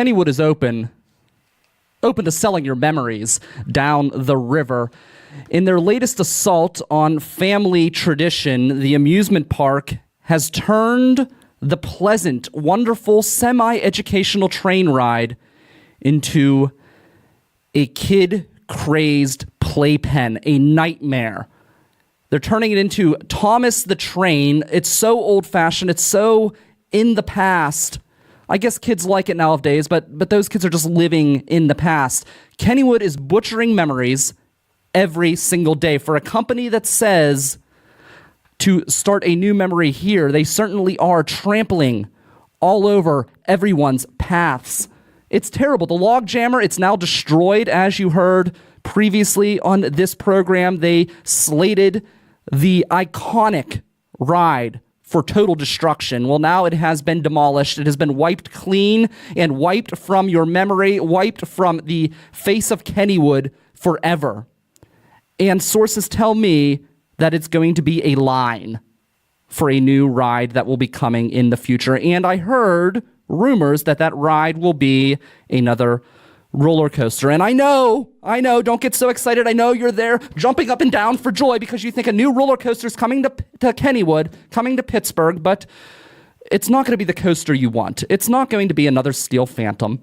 Kennywood is open to selling your memories down the river. In their latest assault on family tradition, the amusement park has turned the pleasant, wonderful, semi-educational train ride into a kid-crazed playpen, a nightmare. They're turning it into Thomas the Train. It's so old-fashioned. It's so in the past. I guess kids like it nowadays, but those kids are just living in the past. Kennywood is butchering memories every single day. For a company that says to start a new memory here, they certainly are trampling all over everyone's paths. It's terrible. The log jammer, it's now destroyed. As you heard previously on this program, they slated the iconic ride for total destruction. Well, now it has been demolished. It has been wiped clean and wiped from your memory, wiped from the face of Kennywood forever. And sources tell me that it's going to be a line for a new ride that will be coming in the future. And I heard rumors that that ride will be another roller coaster. And I know, don't get so excited. I know you're there jumping up and down for joy because you think a new roller coaster is coming to Kennywood, coming to Pittsburgh, but it's not going to be the coaster you want. It's not going to be another Steel Phantom.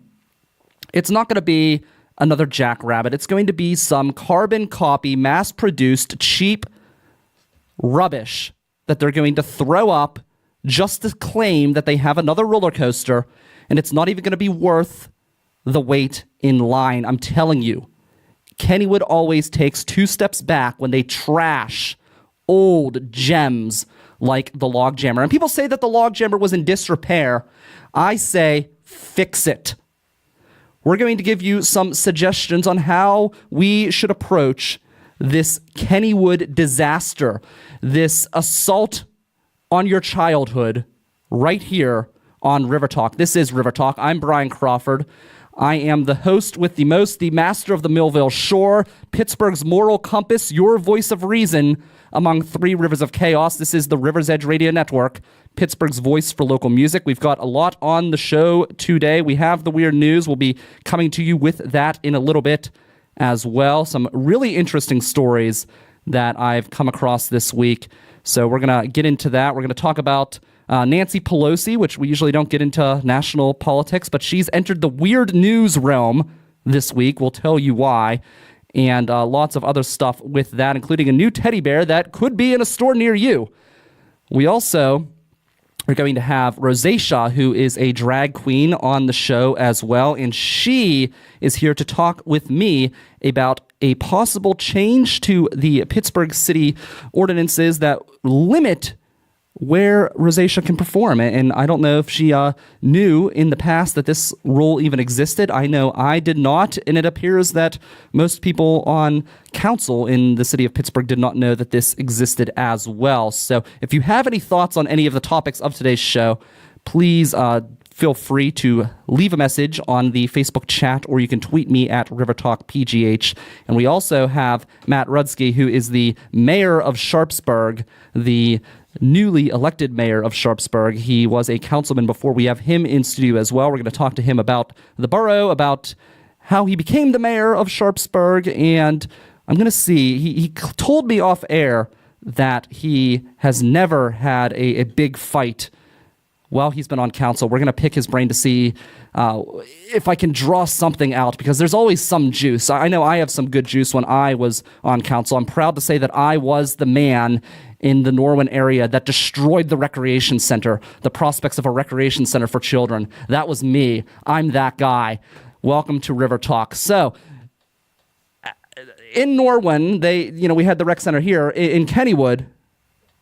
It's not going to be another Jackrabbit. It's going to be some carbon copy, mass-produced, cheap rubbish that they're going to throw up just to claim that they have another roller coaster, and it's not even going to be worth the wait in line. I'm telling you, Kennywood always takes two steps back when they trash old gems like the log jammer. And people say that the log jammer was in disrepair. I say, fix it. We're going to give you some suggestions on how we should approach this Kennywood disaster, this assault on your childhood right here on River Talk. This is River Talk. I'm Brian Crawford. I am the host with the most, the master of the Millville Shore, Pittsburgh's moral compass, your voice of reason among three rivers of chaos. This is the River's Edge Radio Network, Pittsburgh's voice for local music. We've got a lot on the show today. We have the weird news. We'll be coming to you with that in a little bit as well. Some really interesting stories that I've come across this week. So we're going to get into that. We're going to talk about Nancy Pelosi, which we usually don't get into national politics, but she's entered the weird news realm this week. We'll tell you why. And lots of other stuff with that, including a new teddy bear that could be in a store near you. We also are going to have Rosacea, who is a drag queen, on the show as well. And she is here to talk with me about a possible change to the Pittsburgh city ordinances that limit where Rosacea can perform. And I don't know if she knew in the past that this rule even existed. I know I did not, and it appears that most people on council in the city of Pittsburgh did not know that this existed as well. So if you have any thoughts on any of the topics of today's show, please feel free to leave a message on the Facebook chat, or you can tweet me at RiverTalkPGH. And we also have Matt Rudzki, who is the mayor of Sharpsburg, the newly elected mayor of Sharpsburg. He was a councilman before. We have him in studio as well. We're going to talk to him about the borough, about how he became the mayor of Sharpsburg, and I'm going to see. He told me off air that he has never had a big fight while he's been on council. We're going to pick his brain to see if I can draw something out, because there's always some juice. I know I have some good juice when I was on council. I'm proud to say that I was the man in the Norwin area that destroyed the recreation center, the prospects of a recreation center for children. That was me. I'm that guy. Welcome to River Talk. So, in Norwin, we had the rec center here. In Kennywood,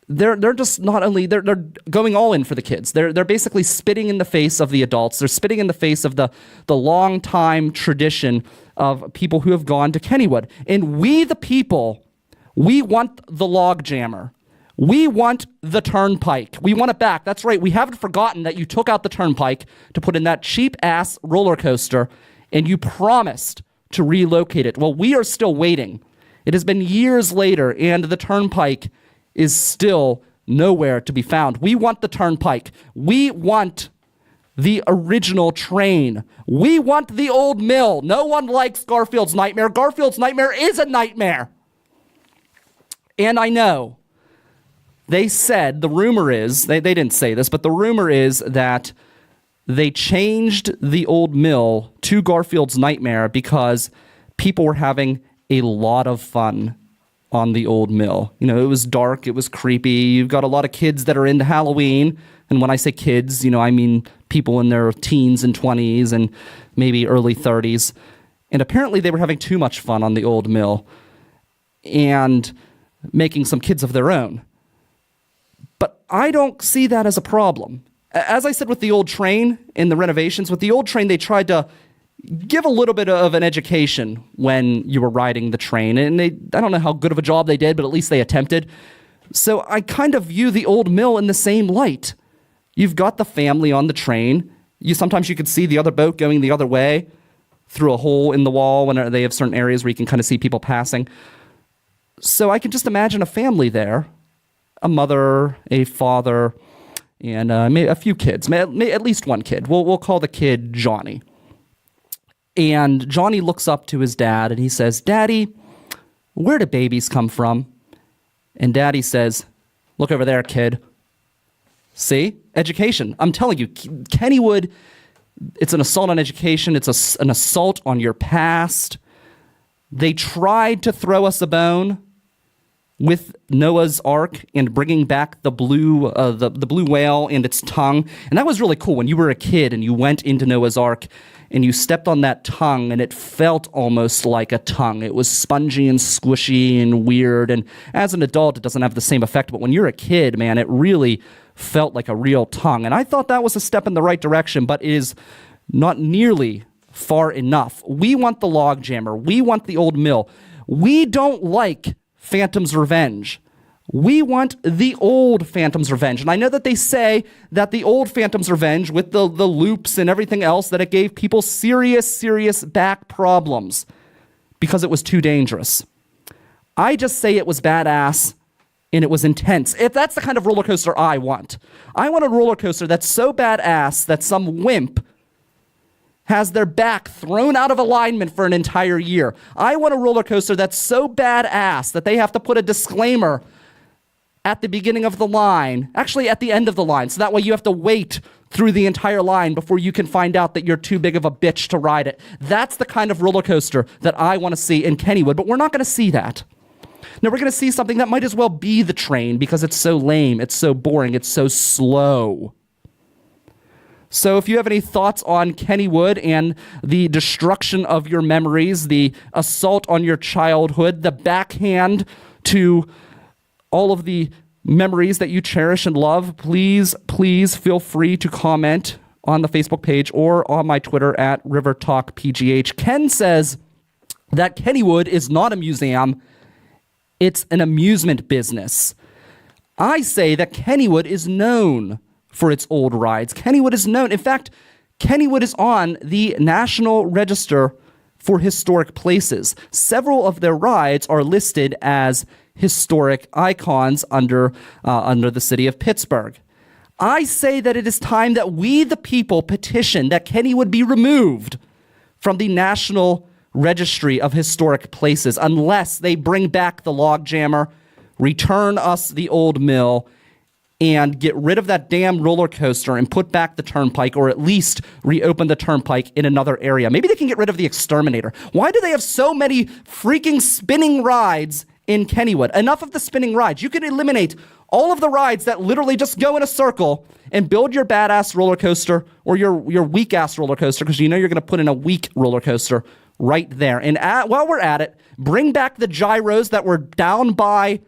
they're just not only they're going all in for the kids. They're basically spitting in the face of the adults. They're spitting in the face of the long time tradition of people who have gone to Kennywood. And we, the people, we want the log jammer. We want the turnpike. We want it back. That's right. We haven't forgotten that you took out the turnpike to put in that cheap-ass roller coaster, and you promised to relocate it. Well, we are still waiting. It has been years later, and the turnpike is still nowhere to be found. We want the turnpike. We want the original train. We want the old mill. No one likes Garfield's nightmare. Garfield's nightmare is a nightmare. And I know they said, the rumor is, they didn't say this, but the rumor is that they changed the old mill to Garfield's nightmare because people were having a lot of fun on the old mill. You know, it was dark, it was creepy. You've got a lot of kids that are into Halloween. And when I say kids, you know, I mean people in their teens and 20s and maybe early 30s. And apparently they were having too much fun on the old mill and making some kids of their own. But I don't see that as a problem. As I said with the old train in the renovations, with the old train, they tried to give a little bit of an education when you were riding the train. And I don't know how good of a job they did, but at least they attempted. So I kind of view the old mill in the same light. You've got the family on the train. Sometimes you could see the other boat going the other way through a hole in the wall when they have certain areas where you can kind of see people passing. So I can just imagine a family there, a mother, a father, and maybe a few kids, at least one kid. We'll call the kid Johnny. And Johnny looks up to his dad and he says, "Daddy, where do babies come from?" And Daddy says, "Look over there, kid." See? Education. I'm telling you, Kennywood, it's an assault on education. It's an assault on your past. They tried to throw us a bone with Noah's Ark and bringing back the blue whale and its tongue. And that was really cool when you were a kid and you went into Noah's Ark and you stepped on that tongue and it felt almost like a tongue. It was spongy and squishy and weird. And as an adult, it doesn't have the same effect. But when you're a kid, man, it really felt like a real tongue. And I thought that was a step in the right direction, but it is not nearly far enough. We want the log jammer. We want the old mill. We don't like Phantom's Revenge. We want the old Phantom's Revenge. And I know that they say that the old Phantom's Revenge, with the loops and everything else, that it gave people serious back problems because it was too dangerous. I just say it was badass and it was intense. If that's the kind of roller coaster I want a roller coaster that's so badass that some wimp has their back thrown out of alignment for an entire year. I want a roller coaster that's so badass that they have to put a disclaimer at the beginning of the line, actually at the end of the line, so that way you have to wait through the entire line before you can find out that you're too big of a bitch to ride it. That's the kind of roller coaster that I want to see in Kennywood, but we're not going to see that. No, we're going to see something that might as well be the train because it's so lame, it's so boring, it's so slow. So if you have any thoughts on Kennywood and the destruction of your memories, the assault on your childhood, the backhand to all of the memories that you cherish and love, please feel free to comment on the Facebook page or on my Twitter at RiverTalkPGH. Ken says that Kennywood is not a museum, it's an amusement business. I say that Kennywood is known for its old rides. Kennywood is known. In fact, Kennywood is on the National Register for Historic Places. Several of their rides are listed as historic icons under the city of Pittsburgh. I say that it is time that we, the people, petition that Kennywood be removed from the National Registry of Historic Places unless they bring back the log jammer, return us the old mill, and get rid of that damn roller coaster and put back the turnpike, or at least reopen the turnpike in another area. Maybe they can get rid of the exterminator. Why do they have so many freaking spinning rides in Kennywood? Enough of the spinning rides. You can eliminate all of the rides that literally just go in a circle and build your badass roller coaster or your weak ass roller coaster, because you know you're going to put in a weak roller coaster right there. And while we're at it, bring back the gyros that were down by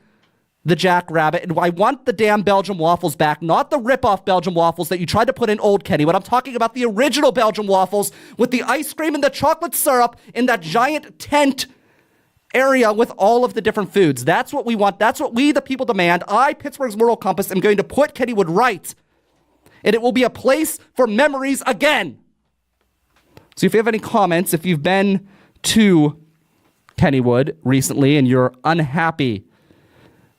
the Jackrabbit, and I want the damn Belgian waffles back, not the rip-off Belgian waffles that you tried to put in Old Kennywood. I'm talking about the original Belgian waffles with the ice cream and the chocolate syrup in that giant tent area with all of the different foods. That's what we want. That's what we, the people, demand. I, Pittsburgh's Moral Compass, am going to put Kennywood right, and it will be a place for memories again. So if you have any comments, if you've been to Kennywood recently and you're unhappy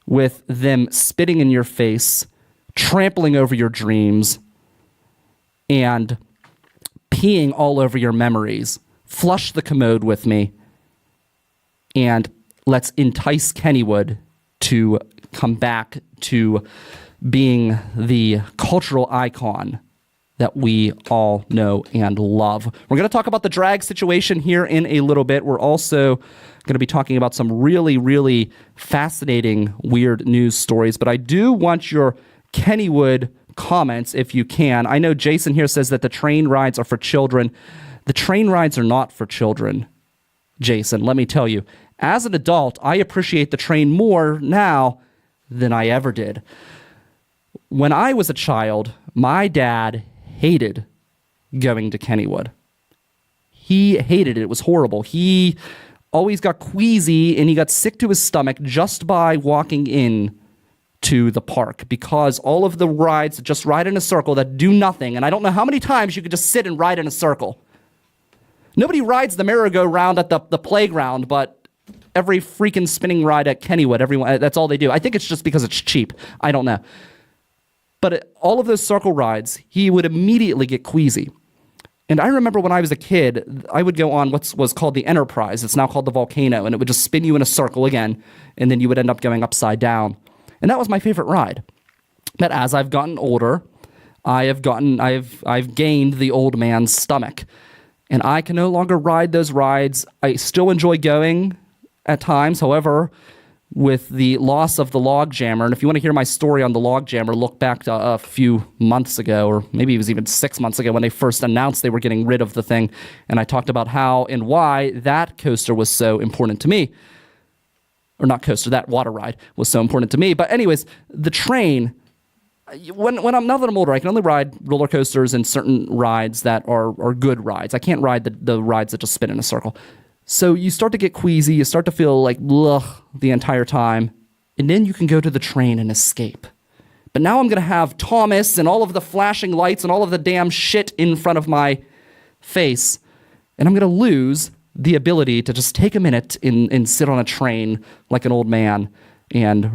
with them spitting in your face, trampling over your dreams, and peeing all over your memories. Flush the commode with me, and let's entice Kennywood to come back to being the cultural icon that we all know and love. We're going to talk about the drag situation here in a little bit. We're also going to be talking about some really, really fascinating, weird news stories. But I do want your Kennywood comments, if you can. I know Jason here says that the train rides are for children. The train rides are not for children, Jason. Let me tell you. As an adult, I appreciate the train more now than I ever did. When I was a child, my dad hated going to Kennywood. He hated it. It was horrible. He always got queasy and he got sick to his stomach just by walking in to the park, because all of the rides that just ride in a circle that do nothing, and I don't know how many times you could just sit and ride in a circle. Nobody rides the merry-go-round at the playground, but every freaking spinning ride at Kennywood, everyone, that's all they do. I think it's just because it's cheap. I don't know. But all of those circle rides, he would immediately get queasy. And I remember when I was a kid, I would go on what was called the Enterprise. It's now called the Volcano, and it would just spin you in a circle again, and then you would end up going upside down. And that was my favorite ride. But as I've gotten older, I've gained the old man's stomach, and I can no longer ride those rides. I still enjoy going at times, however, with the loss of the log jammer. And if you want to hear my story on the log jammer, look back to a few months ago, or maybe it was even 6 months ago when they first announced they were getting rid of the thing. And I talked about how and why that coaster was so important to me. Or not coaster, that water ride was so important to me. But anyways, the train, now that I'm older, I can only ride roller coasters and certain rides that are good rides. I can't ride the rides that just spin in a circle. So you start to get queasy, you start to feel like blech the entire time, and then you can go to the train and escape. But now I'm going to have Thomas and all of the flashing lights and all of the damn shit in front of my face, and I'm going to lose the ability to just take a minute and sit on a train like an old man and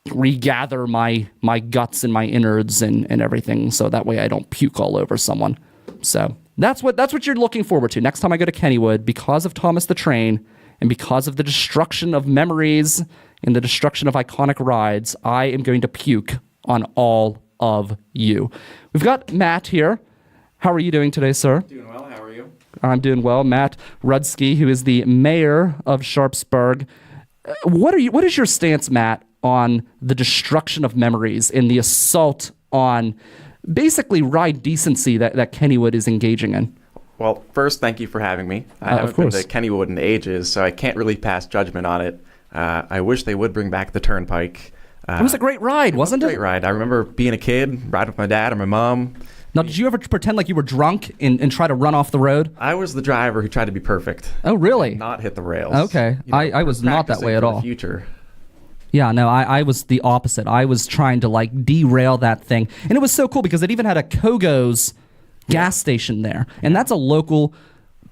regather my guts and my innards and everything, so that way I don't puke all over someone. So that's what you're looking forward to next time I go to Kennywood, because of Thomas the Train and because of the destruction of memories and the destruction of iconic rides. I am going to puke on all of you. We've got Matt here. How are you doing today, sir? Doing well. How are you? I'm doing well. Matt Rudzki, who is the mayor of Sharpsburg. What is your stance, Matt, on the destruction of memories and the assault on basically ride decency that Kennywood is engaging in? Well, first, thank you for having me. I haven't been to Kennywood in ages, so I can't really pass judgment on it. I wish they would bring back the Turnpike. It was a great ride, wasn't it? Great ride. I remember being a kid, riding with my dad or my mom. Now, did you ever pretend like you were drunk and try to run off the road? I was the driver who tried to be perfect. Oh, really? And not hit the rails. Okay. I was not that way at all. The future. Yeah, no, I was the opposite. I was trying to like derail that thing. And it was so cool because it even had a Kogo's gas station there. And that's a local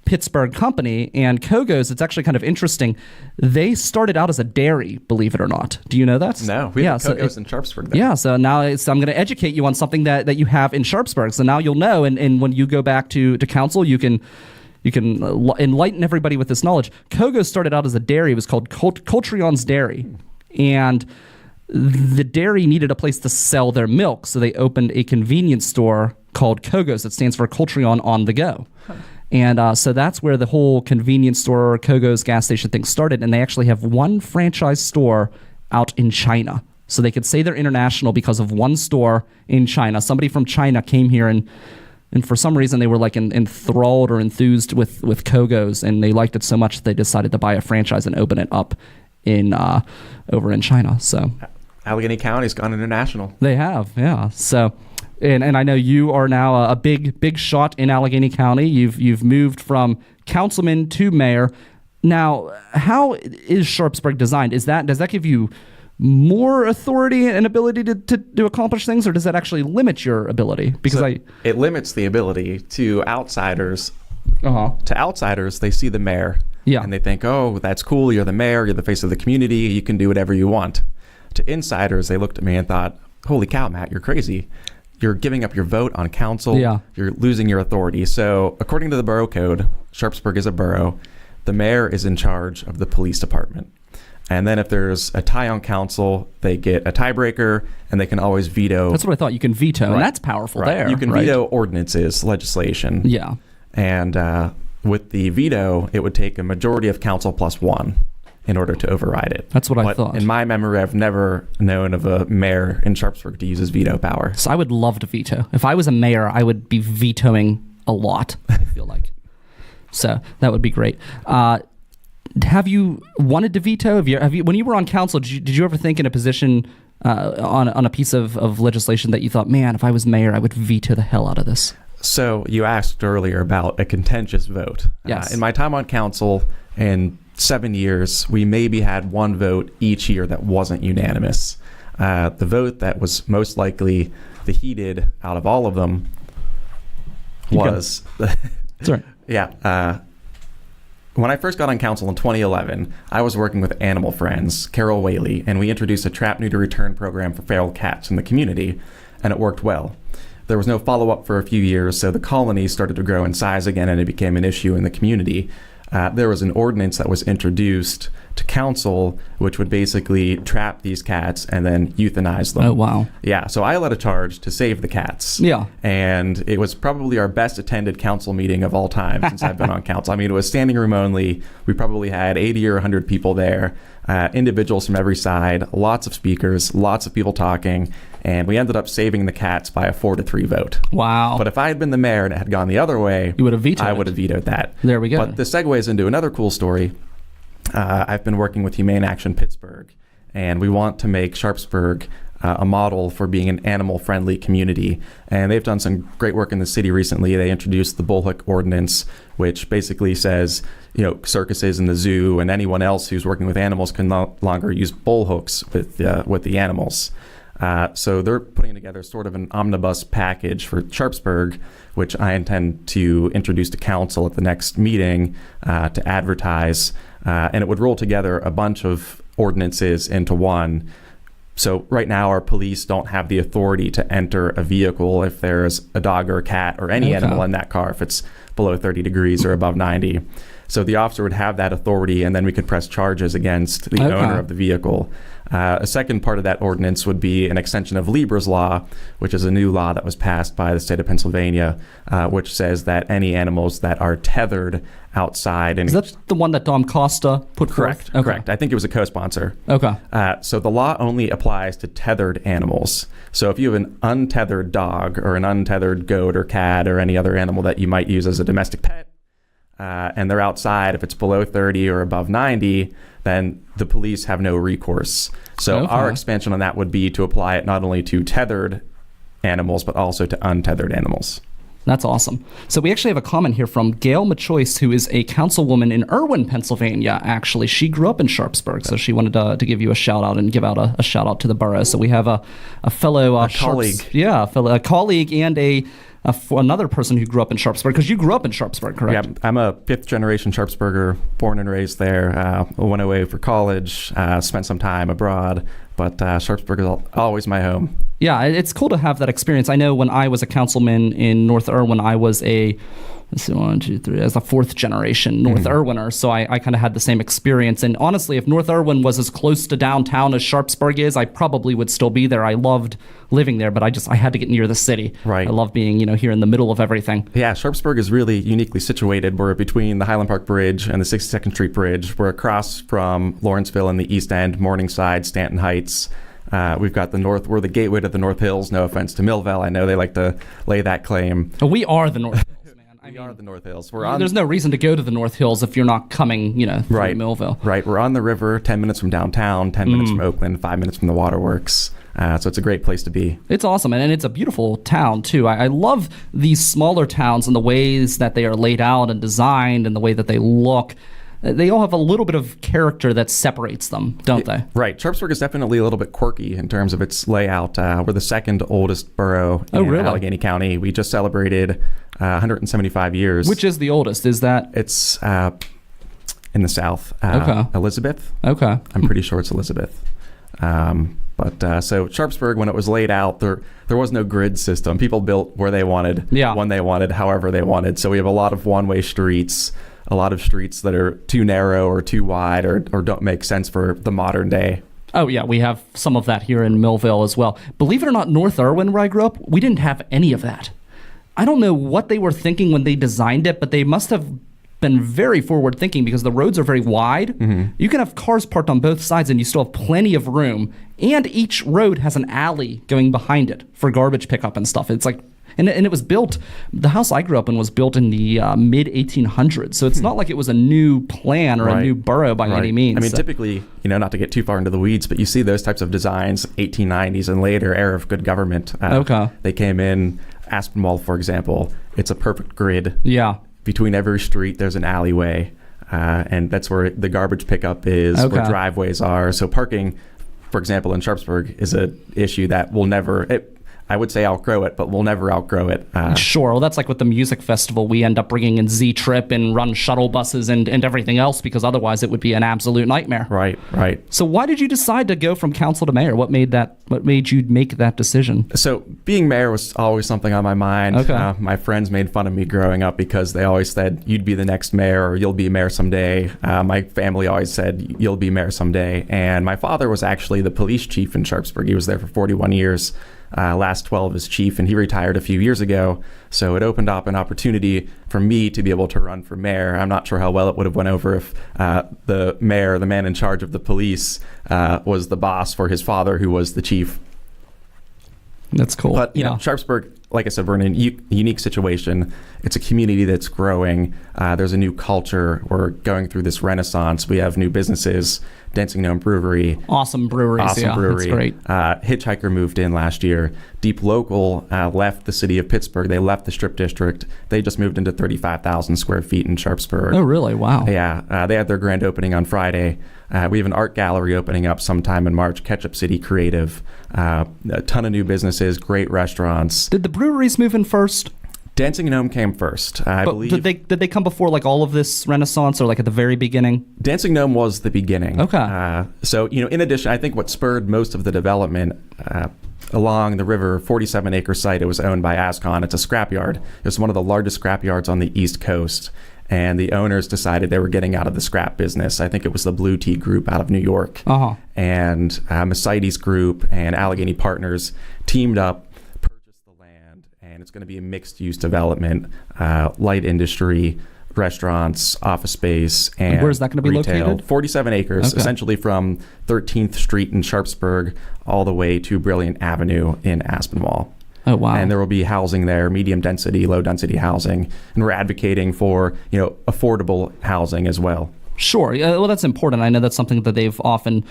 Pittsburgh company. And Kogo's, it's actually kind of interesting. They started out as a dairy, believe it or not. Do you know that? No, we have Kogo's in Sharpsburg there. Yeah, so now I'm going to educate you on something that you have in Sharpsburg. So now you'll know, and when you go back to council, you can enlighten everybody with this knowledge. Kogo's started out as a dairy. It was called Coltrion's Dairy. And the dairy needed a place to sell their milk, so they opened a convenience store called Kogo's. That stands for Coltrion on the Go. Huh. And so that's where the whole convenience store, Kogo's gas station thing started. And they actually have one franchise store out in China. So they could say they're international because of one store in China. Somebody from China came here and for some reason they were like enthralled or enthused with Kogo's, and they liked it so much that they decided to buy a franchise and open it up over in China. So Allegheny County's gone international. They have, yeah. So, and I know you are now a big shot in Allegheny County. You've moved from councilman to mayor. Now, how is Sharpsburg designed? Does that give you more authority and ability to accomplish things, or does that actually limit your ability? Because it limits the ability to outsiders. To outsiders, they see the mayor. Yeah. And they think, oh, that's cool. You're the mayor. You're the face of the community. You can do whatever you want. To insiders, they looked at me and thought, holy cow, Matt, you're crazy. you're giving up your vote on council. Yeah. You're losing your authority. So according to the borough code, Sharpsburg is a borough. The mayor is in charge of the police department. And then if there's a tie on council, they get a tiebreaker, and they can always veto. That's what I thought. You can veto, Right. and that's powerful there. You can right? veto ordinances, legislation. Yeah. And with the veto, it would take a majority of council plus one in order to override it. That's what I But thought. in my memory, I've never known of a mayor in Sharpsburg to use his veto power. So I would love to veto. If I was a mayor, I would be vetoing a lot, I feel like. So that would be great. Have you wanted to veto? Have you when you were on council, did you ever think in a position on a piece of legislation that you thought, man, if I was mayor, I would veto the hell out of this? So you asked earlier about a contentious vote. Yes. In my time on council, in 7 years, we maybe had one vote each year that wasn't unanimous. The vote that was most likely the heated out of all of them was... Sorry. Yeah. When I first got on council in 2011, I was working with Animal Friends, Carol Whaley, and we introduced a trap neuter return program for feral cats in the community, and it worked well. There was no follow-up for a few years, so the colony started to grow in size again, and it became an issue in the community. There was an ordinance that was introduced to council, which would basically trap these cats and then euthanize them. Oh, wow. Yeah, so I led a charge to save the cats. Yeah. And it was probably our best attended council meeting of all time since I've been on council. I mean, it was standing room only. We probably had 80 or 100 people there, individuals from every side, lots of speakers, lots of people talking, and we ended up saving the cats by a 4-3 vote. Wow. But if I had been the mayor and it had gone the other way, You would have vetoed I it. would have vetoed that. There we go. But this segues into another cool story. I've been working with Humane Action Pittsburgh, and we want to make Sharpsburg a model for being an animal-friendly community. And they've done some great work in the city recently. They introduced the bullhook ordinance, which basically says, circuses and the zoo and anyone else who's working with animals can no longer use bullhooks with the animals. So they're putting together sort of an omnibus package for Sharpsburg, which I intend to introduce to council at the next meeting to advertise. And it would roll together a bunch of ordinances into one. So right now our police don't have the authority to enter a vehicle if there's a dog or a cat or any animal in that car if it's below 30 degrees or above 90. So the officer would have that authority, and then we could press charges against the owner of the vehicle. A second part of that ordinance would be an extension of Libra's law, which is a new law that was passed by the state of Pennsylvania, which says that any animals that are tethered outside... Is that the one that Dom Costa put Correct, forth? Okay. correct. I think it was a co-sponsor. Okay. So the law only applies to tethered animals. So if you have an untethered dog or an untethered goat or cat or any other animal that you might use as a domestic pet, and they're outside, if it's below 30 or above 90, then the police have no recourse. So our expansion on that would be to apply it not only to tethered animals, but also to untethered animals. That's awesome. So we actually have a comment here from Gail Machoice, who is a councilwoman in Irwin, Pennsylvania, actually. She grew up in Sharpsburg, so she wanted to give you a shout-out and give out a shout-out to the borough. So we have a fellow... colleague. A colleague and another person who grew up in Sharpsburg, because you grew up in Sharpsburg, correct? Yeah, I'm a fifth-generation Sharpsburger, born and raised there. Went away for college, spent some time abroad, but Sharpsburg is always my home. Yeah, it's cool to have that experience. I know when I was a councilman in North Irwin, I was as a fourth-generation North Irwiner, so I kind of had the same experience. And honestly, if North Irwin was as close to downtown as Sharpsburg is, I probably would still be there. I loved living there, but I had to get near the city. Right. I love being, here in the middle of everything. Yeah, Sharpsburg is really uniquely situated. We're between the Highland Park Bridge and the 62nd Street Bridge. We're across from Lawrenceville in the East End, Morningside, Stanton Heights. We've got we're the gateway to the North Hills. No offense to Millville. I know they like to lay that claim. We are the North Hills, man. We are the North Hills. There's no reason to go to the North Hills if you're not coming, through Millville. Right. We're on the river, 10 minutes from downtown, 10 minutes from Oakland, 5 minutes from the waterworks. So it's a great place to be. It's awesome, and it's a beautiful town, too. I love these smaller towns and the ways that they are laid out and designed and the way that they look. They all have a little bit of character that separates them, don't they? Right. Sharpsburg is definitely a little bit quirky in terms of its layout. We're the second oldest borough in Allegheny County. We just celebrated 175 years. Which is the oldest? Is that? It's in the south. Okay. Elizabeth. Okay. I'm pretty sure it's Elizabeth. So Sharpsburg, when it was laid out, there was no grid system. People built where they wanted, when they wanted, however they wanted. So we have a lot of one-way streets, a lot of streets that are too narrow or too wide or don't make sense for the modern day. Oh, yeah, we have some of that here in Millville as well. Believe it or not, North Irwin, where I grew up, we didn't have any of that. I don't know what they were thinking when they designed it, but they must have been very forward thinking because the roads are very wide. Mm-hmm. You can have cars parked on both sides and you still have plenty of room. And each road has an alley going behind it for garbage pickup and stuff. It's like, and it was built, the house I grew up in was built in the mid 1800s. So it's not like it was a new plan or a new borough by any means. I mean, typically, not to get too far into the weeds, but you see those types of designs, 1890s and later, era of good government. They came in, Aspinwall, for example, it's a perfect grid. Yeah. Between every street, there's an alleyway, and that's where the garbage pickup is, where driveways are. So parking, for example, in Sharpsburg is an issue that will never, I would say outgrow it, but we'll never outgrow it. Sure. Well, that's like with the music festival. We end up bringing in Z-Trip and run shuttle buses and everything else because otherwise it would be an absolute nightmare. Right. So why did you decide to go from council to mayor? What made you make that decision? So being mayor was always something on my mind. Okay. My friends made fun of me growing up because they always said, you'd be the next mayor or you'll be mayor someday. My family always said, you'll be mayor someday. And my father was actually the police chief in Sharpsburg. He was there for 41 years. Last 12 as chief, and he retired a few years ago. So it opened up an opportunity for me to be able to run for mayor. I'm not sure how well it would have went over if the mayor, the man in charge of the police, was the boss for his father, who was the chief. That's cool. But, you know, Sharpsburg, like I said, we're in a unique situation. It's a community that's growing. There's a new culture. We're going through this renaissance. We have new businesses. Dancing Gnome Brewery. Awesome breweries. Brewery. That's great. Hitchhiker moved in last year. Deep Local left the city of Pittsburgh. They left the Strip District. They just moved into 35,000 square feet in Sharpsburg. Oh, really? Wow. Yeah. They had their grand opening on Friday. We have an art gallery opening up sometime in March, Ketchup City Creative. A ton of new businesses, great restaurants. Did the breweries move in first? Dancing Gnome came first, I believe. Did they come before like all of this renaissance or like at the very beginning? Dancing Gnome was the beginning. Okay. So, in addition, I think what spurred most of the development along the river, 47-acre site, it was owned by Ascon. It's a scrapyard. It's one of the largest scrapyards on the East Coast. And the owners decided they were getting out of the scrap business. I think it was the Blue Tea Group out of New York. Uh-huh. And Mercedes Group and Allegheny Partners teamed up, purchased the land, and it's going to be a mixed-use development, light industry, restaurants, office space, and where's that going to be retail. located? 47 acres, essentially from 13th Street in Sharpsburg all the way to Brilliant Avenue in Aspinwall. Oh, wow. And there will be housing there, medium density, low density housing. And we're advocating for, affordable housing as well. Sure. Well, that's important. I know that's something that they've often,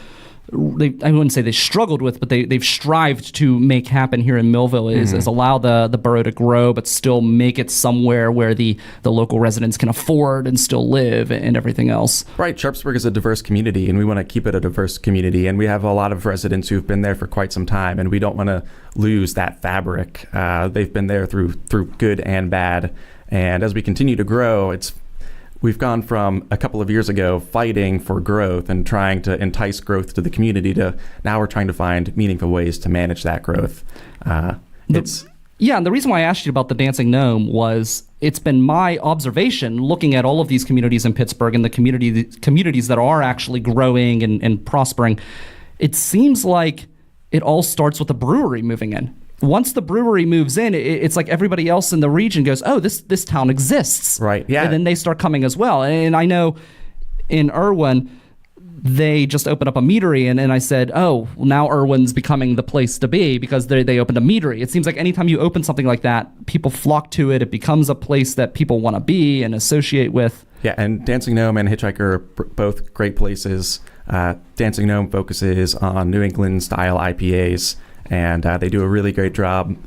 I wouldn't say they struggled with, but they've strived to make happen here in Millville is allow the borough to grow, but still make it somewhere where the local residents can afford and still live and everything else. Right. Sharpsburg is a diverse community, and we want to keep it a diverse community. And we have a lot of residents who've been there for quite some time, and we don't want to lose that fabric. They've been there through good and bad. And as we continue to grow, we've gone from a couple of years ago fighting for growth and trying to entice growth to the community to now we're trying to find meaningful ways to manage that growth. And the reason why I asked you about the Dancing Gnome was it's been my observation looking at all of these communities in Pittsburgh and the communities that are actually growing and prospering. It seems like it all starts with the brewery moving in. Once the brewery moves in, it's like everybody else in the region goes, oh, this town exists. Right, yeah. And then they start coming as well. And I know in Irwin, they just opened up a meadery, and I said, oh, well, now Irwin's becoming the place to be because they opened a meadery. It seems like anytime you open something like that, people flock to it. It becomes a place that people want to be and associate with. Yeah, and Dancing Gnome and Hitchhiker are both great places. Dancing Gnome focuses on New England-style IPAs, and they do a really great job.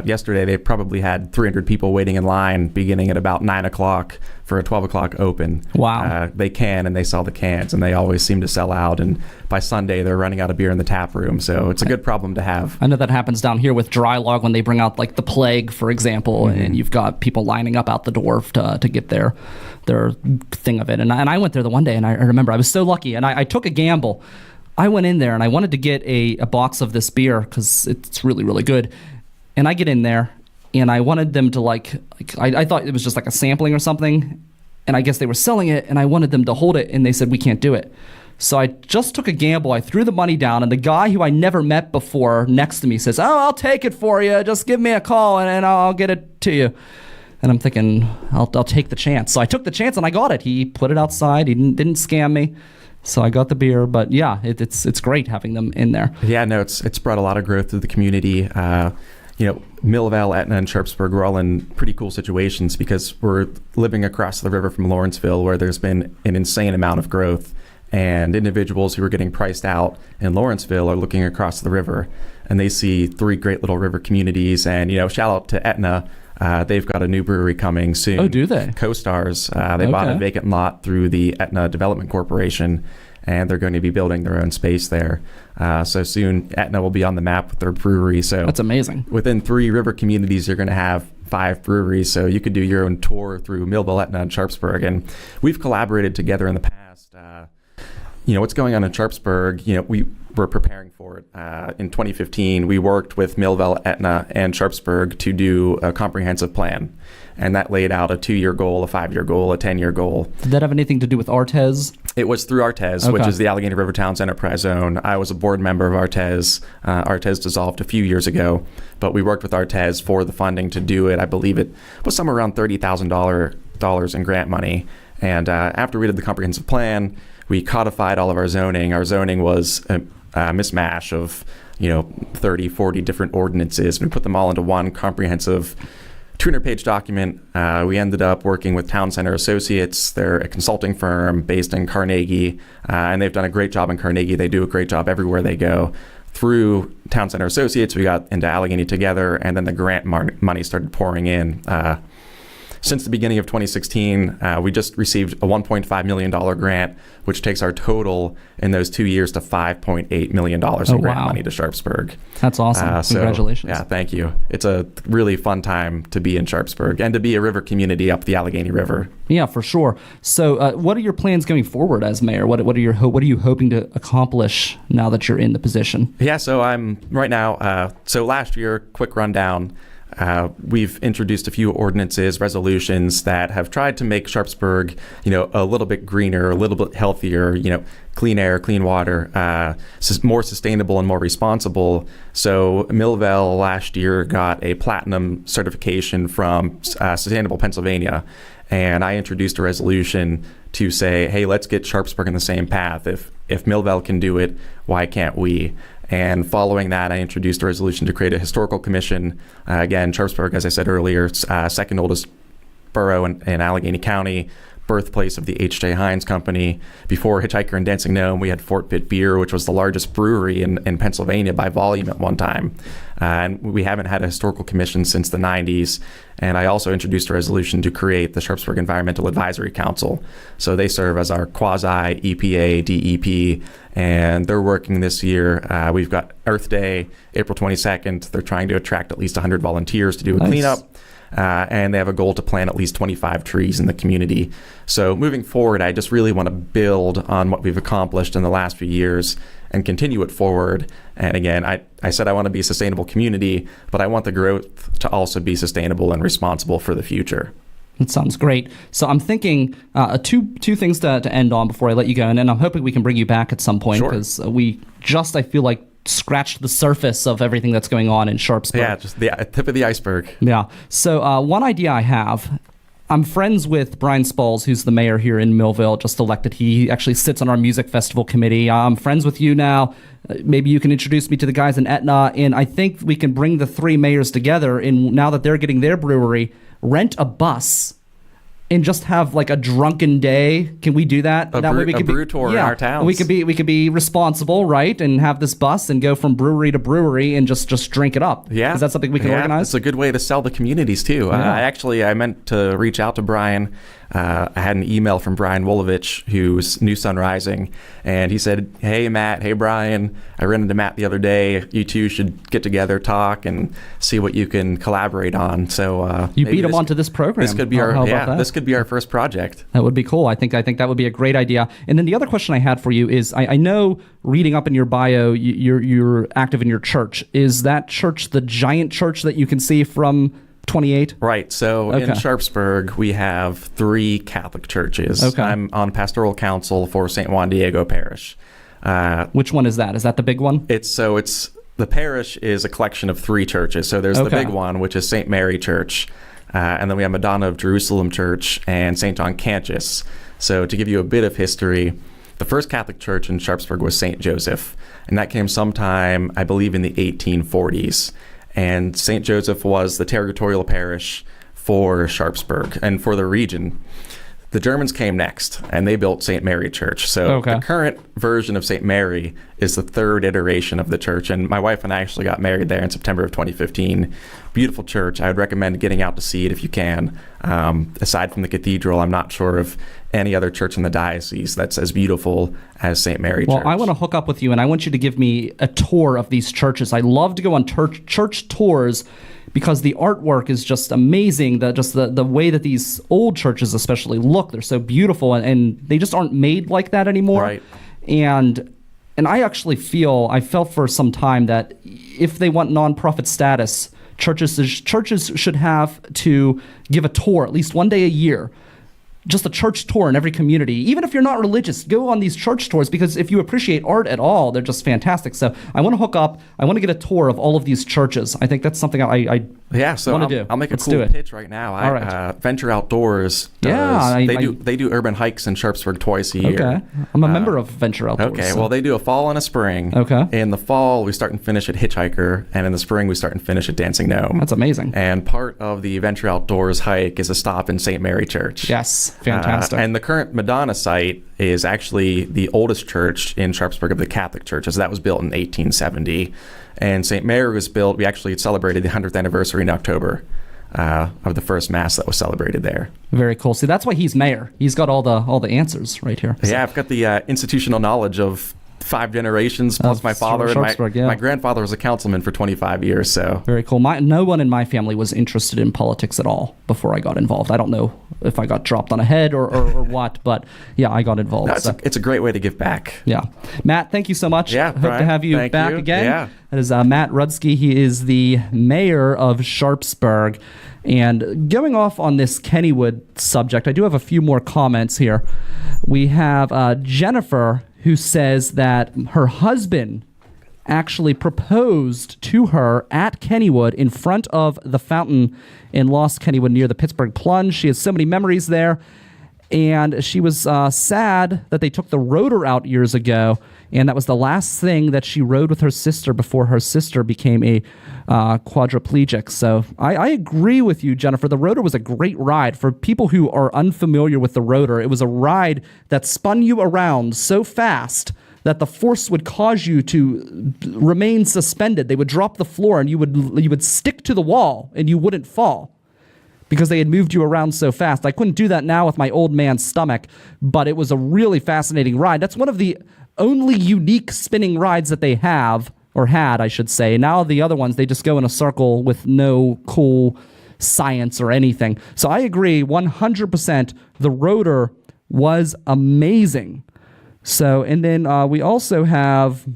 Yesterday, they probably had 300 people waiting in line beginning at about 9 o'clock for a 12 o'clock open. Wow. They can, and they sell the cans, and they always seem to sell out. And by Sunday, they're running out of beer in the tap room. So it's a good problem to have. I know that happens down here with Dry Log when they bring out like the Plague, for example, and you've got people lining up out the door to get their thing of it. And I went there the one day, and I remember I was so lucky, and I took a gamble. I went in there and I wanted to get a box of this beer because it's really, really good. And I get in there and I wanted them to I thought it was just like a sampling or something. And I guess they were selling it and I wanted them to hold it and they said, we can't do it. So I just took a gamble. I threw the money down and the guy who I never met before next to me says, oh, I'll take it for you. Just give me a call and I'll get it to you. And I'm thinking, I'll take the chance. So I took the chance and I got it. He put it outside. He didn't scam me. So I got the beer, but yeah, it's great having them in there. Yeah, no, it's brought a lot of growth to the community. Millvale, Etna, and Sharpsburg were all in pretty cool situations because we're living across the river from Lawrenceville, where there's been an insane amount of growth, and individuals who are getting priced out in Lawrenceville are looking across the river, and they see 3 great little river communities. And shout out to Etna. They've got a new brewery coming soon. Oh, do they? Co-Stars. They bought a vacant lot through the Etna Development Corporation, and they're going to be building their own space there. So soon, Etna will be on the map with their brewery. So that's amazing. Within 3 river communities, you're going to have 5 breweries. So you could do your own tour through Millville, Etna, and Sharpsburg. And we've collaborated together in the past. What's going on in Sharpsburg, we were preparing for it. In 2015, we worked with Millville, Etna, and Sharpsburg to do a comprehensive plan. And that laid out a 2-year goal, a 5-year goal, a 10-year goal. Did that have anything to do with Artez? It was through Artez, which is the Allegheny River Towns Enterprise Zone. I was a board member of Artez. Artez dissolved a few years ago, but we worked with Artez for the funding to do it. I believe it was somewhere around $30,000 in grant money. And after we did the comprehensive plan, we codified all of our zoning. Our zoning was a mishmash of 30, 40 different ordinances. We put them all into one comprehensive 200-page document. We ended up working with Town Center Associates. They're a consulting firm based in Carnegie, and they've done a great job in Carnegie. They do a great job everywhere they go. Through Town Center Associates, we got into Allegheny together, and then the grant money started pouring in. Since the beginning of 2016, we just received a $1.5 million grant, which takes our total in those 2 years to $5.8 million in grant money to Sharpsburg. That's awesome. Congratulations. Yeah, thank you. It's a really fun time to be in Sharpsburg and to be a river community up the Allegheny River. Yeah, for sure. So what are your plans going forward as mayor? What are you hoping to accomplish now that you're in the position? Yeah, so I'm right now, so last year, quick rundown, we've introduced a few ordinances, resolutions that have tried to make Sharpsburg, a little bit greener, a little bit healthier, clean air, clean water, more sustainable and more responsible. So Millvale last year got a platinum certification from Sustainable Pennsylvania. And I introduced a resolution to say, hey, let's get Sharpsburg in the same path. If Millvale can do it, why can't we? And following that, I introduced a resolution to create a historical commission. Again, Sharpsburg, as I said earlier, second oldest borough in Allegheny County, birthplace of the H.J. Heinz Company. Before Hitchhiker and Dancing Gnome, we had Fort Pitt Beer, which was the largest brewery in Pennsylvania by volume at one time. And we haven't had a historical commission since the 90s. And I also introduced a resolution to create the Sharpsburg Environmental Advisory Council. So they serve as our quasi-EPA, DEP, and they're working this year. We've got Earth Day, April 22nd. They're trying to attract at least 100 volunteers to do a cleanup. And they have a goal to plant at least 25 trees in the community. So moving forward, I just really want to build on what we've accomplished in the last few years and continue it forward. And again, I said I want to be a sustainable community, but I want the growth to also be sustainable and responsible for the future. That sounds great. So I'm thinking two things to end on before I let you go, and then I'm hoping we can bring you back at some point because we just, I feel like, scratched the surface of everything that's going on in Sharpsburg. Yeah, just the tip of the iceberg. Yeah. So one idea I have, I'm friends with Brian Spalls, who's the mayor here in Millville, just elected. He actually sits on our music festival committee. I'm friends with you now. Maybe you can introduce me to the guys in Etna, and I think we can bring the 3 mayors together, and now that they're getting their brewery, rent a bus and just have like a drunken day. Can we do that? That way we could brew tour in our towns. We could be responsible, right? And have this bus and go from brewery to brewery and just drink it up. Yeah. Is that something we can organize? It's a good way to sell the communities too. Yeah. I meant to reach out to Brian I had an email from Brian Wolovich, who's New Sun Rising, and he said, "Hey, Matt. Hey, Brian. I ran into Matt the other day. You two should get together, talk, and see what you can collaborate on." So you beat him onto this program. This could be this could be our first project. That would be cool. I think that would be a great idea. And then the other question I had for you is, I know reading up in your bio, you're active in your church. Is that church the giant church that you can see from 28? Right. So in Sharpsburg, we have 3 Catholic churches. Okay. I'm on pastoral council for St. Juan Diego Parish. Which one is that? Is that the big one? It's the parish is a collection of 3 churches. So there's the big one, which is St. Mary Church. And then we have Madonna of Jerusalem Church and St. John Cantius. So to give you a bit of history, the first Catholic church in Sharpsburg was St. Joseph. And that came sometime, I believe, in the 1840s. And St. Joseph was the territorial parish for Sharpsburg and for the region. The Germans came next, and they built St. Mary Church. So the current version of St. Mary is the 3rd iteration of the church. And my wife and I actually got married there in September of 2015. Beautiful church. I would recommend getting out to see it if you can. Aside from the cathedral, I'm not sure of any other church in the diocese that's as beautiful as St. Mary Church. Well, I want to hook up with you, and I want you to give me a tour of these churches. I love to go on church tours because the artwork is just amazing. The way that these old churches especially look, they're so beautiful, and they just aren't made like that anymore. Right. And I actually felt for some time that if they want nonprofit status, churches should have to give a tour at least one day a year. Just a church tour in every community. Even if you're not religious, go on these church tours, because if you appreciate art at all, they're just fantastic. So I want to hook up. I want to get a tour of all of these churches. I think that's something I want to do. I'll make a Let's cool pitch right now. All right. Venture Outdoors does, they do urban hikes in Sharpsburg twice a year. Okay. I'm a member of Venture Outdoors. Okay. So. Well, they do a fall and a spring. Okay. In the fall, we start and finish at Hitchhiker, and in the spring, we start and finish at Dancing Gnome. That's amazing. And part of the Venture Outdoors hike is a stop in St. Mary Church. Yes. Fantastic. And the current Madonna site is actually the oldest church in Sharpsburg of the Catholic churches. That was built in 1870. And St. Mary was built, we actually celebrated the 100th anniversary in October of the first Mass that was celebrated there. Very cool. See, that's why he's mayor. He's got all the answers right here. So. Yeah, I've got the institutional knowledge of 5 generations, plus my father and my grandfather was a councilman for 25 years. So very cool. No one in my family was interested in politics at all before I got involved. I don't know if I got dropped on a head or what, but yeah, I got involved. No, it's a great way to give back. Yeah. Matt, thank you so much. Yeah, Hope to have you back again. Yeah. That is Matt Rudzki. He is the mayor of Sharpsburg. And going off on this Kennywood subject, I do have a few more comments here. We have Jennifer, who says that her husband actually proposed to her at Kennywood in front of the fountain in Lost Kennywood near the Pittsburgh Plunge. She has so many memories there. And she was sad that they took the rotor out years ago. And that was the last thing that she rode with her sister before her sister became a quadriplegic. So I agree with you, Jennifer. The rotor was a great ride. For people who are unfamiliar with the rotor, it was a ride that spun you around so fast that the force would cause you to remain suspended. They would drop the floor and you would stick to the wall and you wouldn't fall, because they had moved you around so fast. I couldn't do that now with my old man's stomach, but it was a really fascinating ride. That's one of the only unique spinning rides that they have, or had, I should say. Now the other ones, they just go in a circle with no cool science or anything. So I agree 100%. The rotor was amazing. So, and then we also have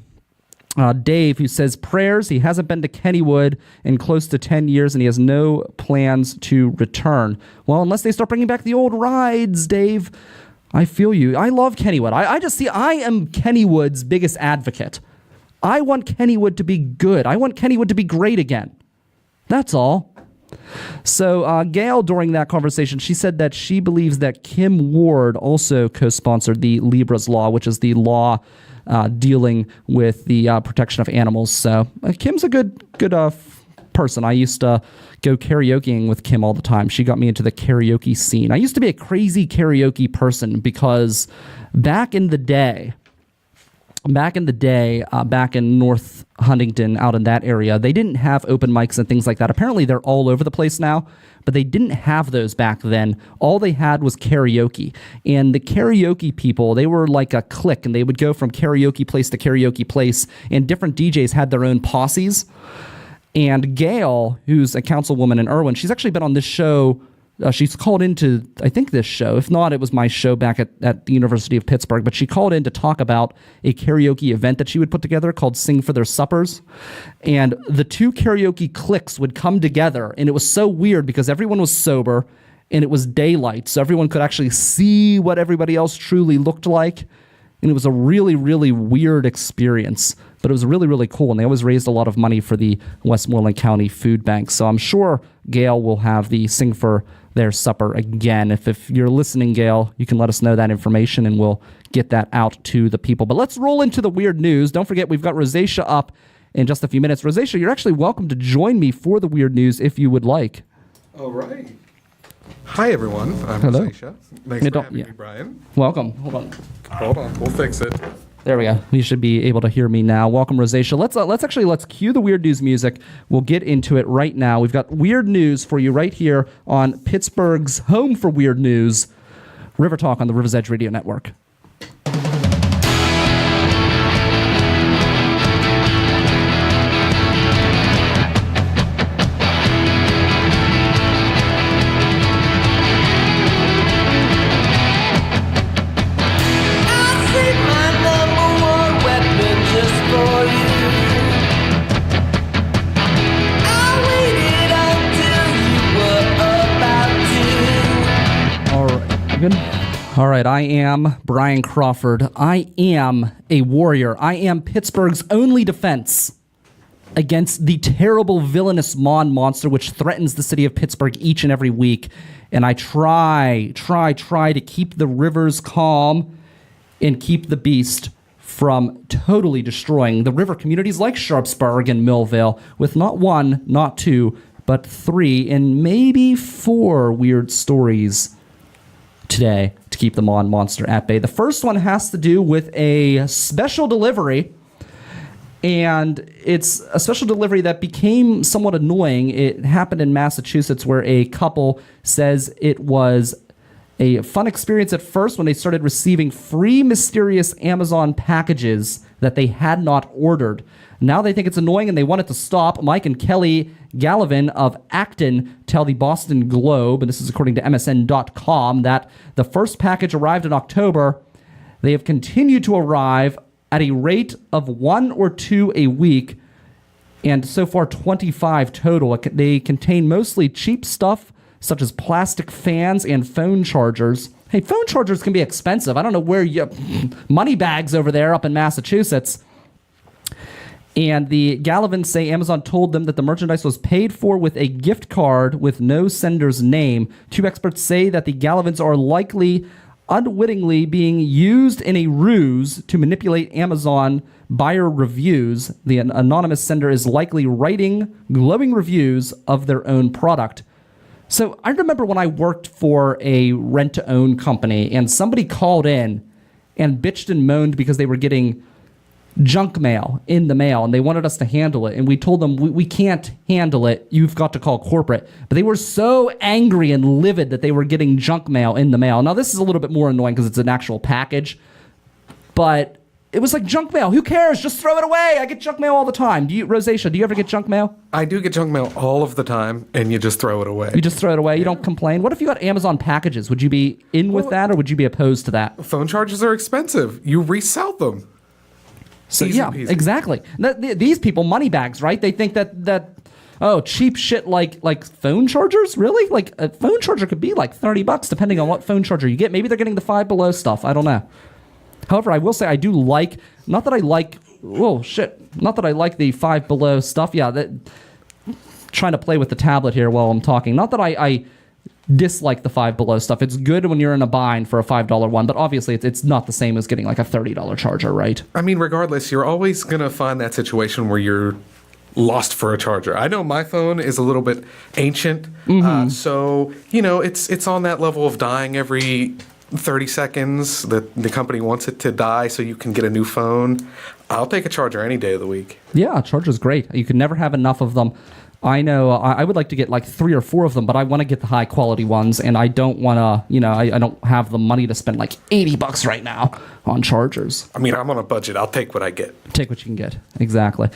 Dave, who says prayers. He hasn't been to Kennywood in close to 10 years, and he has no plans to return. Well, unless they start bringing back the old rides, Dave. I feel you. I love Kennywood. I am Kennywood's biggest advocate. I want Kennywood to be good. I want Kennywood to be great again. That's all. So Gail, during that conversation, she said that she believes that Kim Ward also co-sponsored the Libra's Law, which is the law dealing with the protection of animals. So Kim's a good person. I used to go karaokeing with Kim all the time. She got me into the karaoke scene. I used to be a crazy karaoke person because back in the day, back in the day, back in North Huntington, out in that area, they didn't have open mics and things like that. Apparently, they're all over the place now, but they didn't have those back then. All they had was karaoke. And the karaoke people, they were like a clique, and they would go from karaoke place to karaoke place, and different DJs had their own posses. And Gail, who's a councilwoman in Irwin, she's actually been on this show. She's called into, I think, this show. If not, it was my show back at the University of Pittsburgh. But she called in to talk about a karaoke event that she would put together called Sing for Their Suppers. And the two karaoke cliques would come together. And it was so weird because everyone was sober and it was daylight. So everyone could actually see what everybody else truly looked like. And it was a really, really weird experience. But it was really, really cool. And they always raised a lot of money for the Westmoreland County Food Bank. So I'm sure Gail will have the Sing for Their Supper again. If you're listening, Gail, you can let us know that information and we'll get that out to the people. But let's roll into the weird news. Don't forget, we've got Rosacea up in just a few minutes. Rosacea, you're actually welcome to join me for the weird news if you would like. All right. Hi, everyone. I'm Hello. Rosacea. Thanks for having me, Brian. Welcome. Hold on. Hold on. We'll fix it. There we go. You should be able to hear me now. Welcome, Rosacea. Let's cue the weird news music. We'll get into it right now. We've got weird news for you right here on Pittsburgh's home for weird news, River Talk on the River's Edge Radio Network. All right, I am Brian Crawford. I am a warrior. I am Pittsburgh's only defense against the terrible, villainous Mon monster which threatens the city of Pittsburgh each and every week. And I try to keep the rivers calm and keep the beast from totally destroying the river communities like Sharpsburg and Millvale with not one, not two, but 3 and maybe 4 weird stories today to keep the Mon monster at bay. The first one has to do with a special delivery, and it's a special delivery that became somewhat annoying. It happened in Massachusetts where a couple says it was a fun experience at first when they started receiving free mysterious Amazon packages that they had not ordered. Now they think it's annoying and they want it to stop. Mike and Kelly Gallivan of Acton tell the Boston Globe, and this is according to MSN.com, that the first package arrived in October. They have continued to arrive at a rate of 1 or 2 a week, and so far 25 total. They contain mostly cheap stuff, such as plastic fans and phone chargers. Hey, phone chargers can be expensive. I don't know where you... money bags over there up in Massachusetts. And the Gallavins say Amazon told them that the merchandise was paid for with a gift card with no sender's name. 2 experts say that the Gallavins are likely unwittingly being used in a ruse to manipulate Amazon buyer reviews. The anonymous sender is likely writing glowing reviews of their own product. So I remember when I worked for a rent-to-own company and somebody called in and bitched and moaned because they were getting junk mail in the mail and they wanted us to handle it. And we told them, we can't handle it. You've got to call corporate. But they were so angry and livid that they were getting junk mail in the mail. Now, this is a little bit more annoying because it's an actual package. But it was like junk mail. Who cares? Just throw it away. I get junk mail all the time. Rosacea, do you ever get junk mail? I do get junk mail all of the time, and you just throw it away. You just throw it away? You don't complain? What if you got Amazon packages? Would you be in with that, or would you be opposed to that? Phone charges are expensive. You resell them. So Easy yeah, peasy. exactly. These people, money bags, right? They think that cheap shit like phone chargers? Really? Like a phone charger could be like $30 depending on what phone charger you get. Maybe they're getting the Five Below stuff. I don't know. However, I will say I do like, not that I like the Five Below stuff. Yeah, trying to play with the tablet here while I'm talking. Not that I dislike the Five Below stuff. It's good when you're in a bind for a $5 one, but obviously it's not the same as getting like a $30 charger, right? I mean, regardless, you're always going to find that situation where you're lost for a charger. I know my phone is a little bit ancient, so, it's on that level of dying every 30 seconds that the company wants it to die so you can get a new phone, I'll take a charger any day of the week. Yeah, a charger's great. You can never have enough of them. I know I would like to get like 3 or 4 of them, but I want to get the high quality ones, and I don't want to, I don't have the money to spend like $80 right now on chargers. I mean, I'm on a budget. I'll take what I get. Take what you can get. Exactly.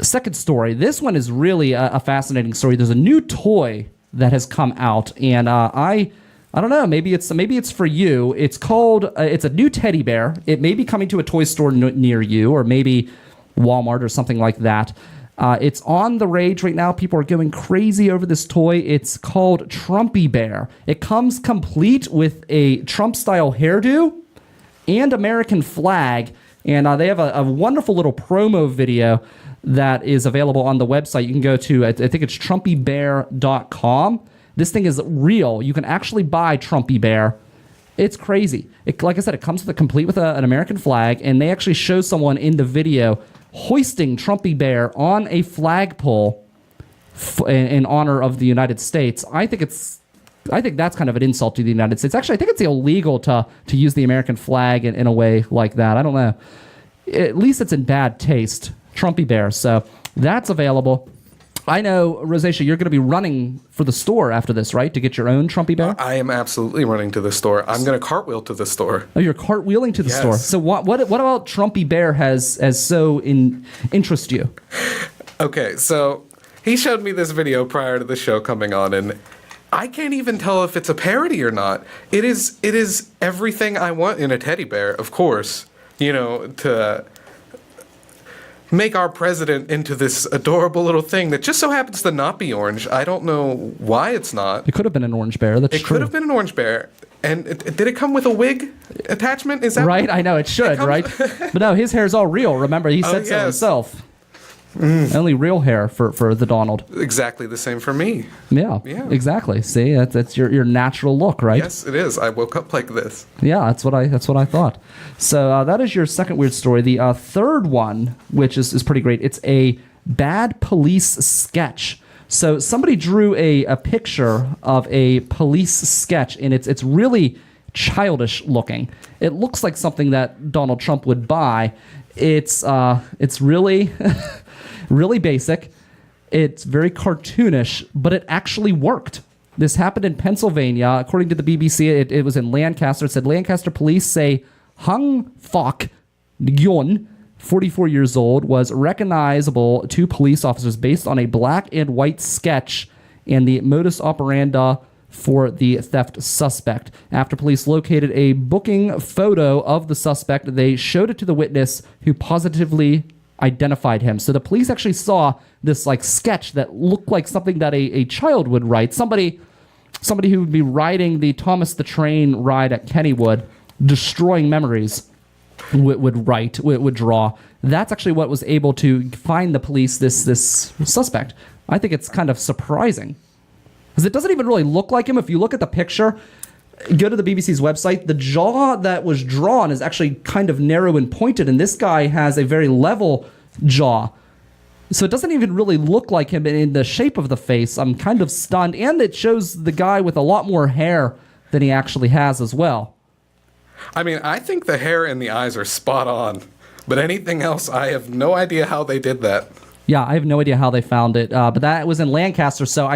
Second story. This one is really a fascinating story. There's a new toy that has come out, and I don't know. Maybe it's for you. It's called. It's a new teddy bear. It may be coming to a toy store near you, or maybe Walmart or something like that. It's on the rage right now. People are going crazy over this toy. It's called Trumpy Bear. It comes complete with a Trump-style hairdo and American flag, and they have a wonderful little promo video that is available on the website. You can go to, I think it's trumpybear.com. This thing is real. You can actually buy Trumpy Bear. It's crazy. Like I said, it comes complete with an American flag, and they actually show someone in the video hoisting Trumpy Bear on a flagpole in honor of the United States. I think that's kind of an insult to the United States. Actually, I think it's illegal to use the American flag in a way like that. I don't know. At least it's in bad taste. Trumpy Bear. So that's available. I know, Rosacea, you're going to be running for the store after this, right? To get your own Trumpy Bear? I am absolutely running to the store. I'm going to cartwheel to the store. Oh, you're cartwheeling to the store. So what about Trumpy Bear has so interest you? Okay, so he showed me this video prior to the show coming on, and I can't even tell if it's a parody or not. It is everything I want in a teddy bear, of course. To make our president into this adorable little thing that just so happens to not be orange. I don't know why it's not. It could have been an orange bear. That's true. It could have been an orange bear. And did it come with a wig attachment? Is that right? I know it should, right? But no, his hair's all real. Remember, he said so himself. Only real hair for the Donald. Exactly the same for me. Yeah. Exactly. See, that's your natural look, right? Yes, it is. I woke up like this. Yeah, that's what I thought. So that is your second weird story. The third one, which is pretty great, it's a bad police sketch. So somebody drew a picture of a police sketch, and it's really childish looking. It looks like something that Donald Trump would buy. It's really really basic. It's very cartoonish, but it actually worked. This happened in Pennsylvania. According to the BBC, it was in Lancaster. It said Lancaster police say Hung Fok Gyon, 44 years old, was recognizable to police officers based on a black and white sketch and the modus operandi for the theft suspect. After police located a booking photo of the suspect, they showed it to the witness, who positively identified him. So the police actually saw this sketch that looked like something that a child would write. Somebody who would be riding the Thomas the Train ride at Kennywood, destroying memories, would draw. That's actually what was able to find the police this suspect. I think it's kind of surprising, because it doesn't even really look like him. If you look at the picture, go to the BBC's website, the jaw that was drawn is actually kind of narrow and pointed, and this guy has a very level jaw. So it doesn't even really look like him in the shape of the face. I'm kind of stunned, and it shows the guy with a lot more hair than he actually has as well. I mean, I think the hair and the eyes are spot on, but anything else, I have no idea how they did that. Yeah, I have no idea how they found it, but that was in Lancaster, so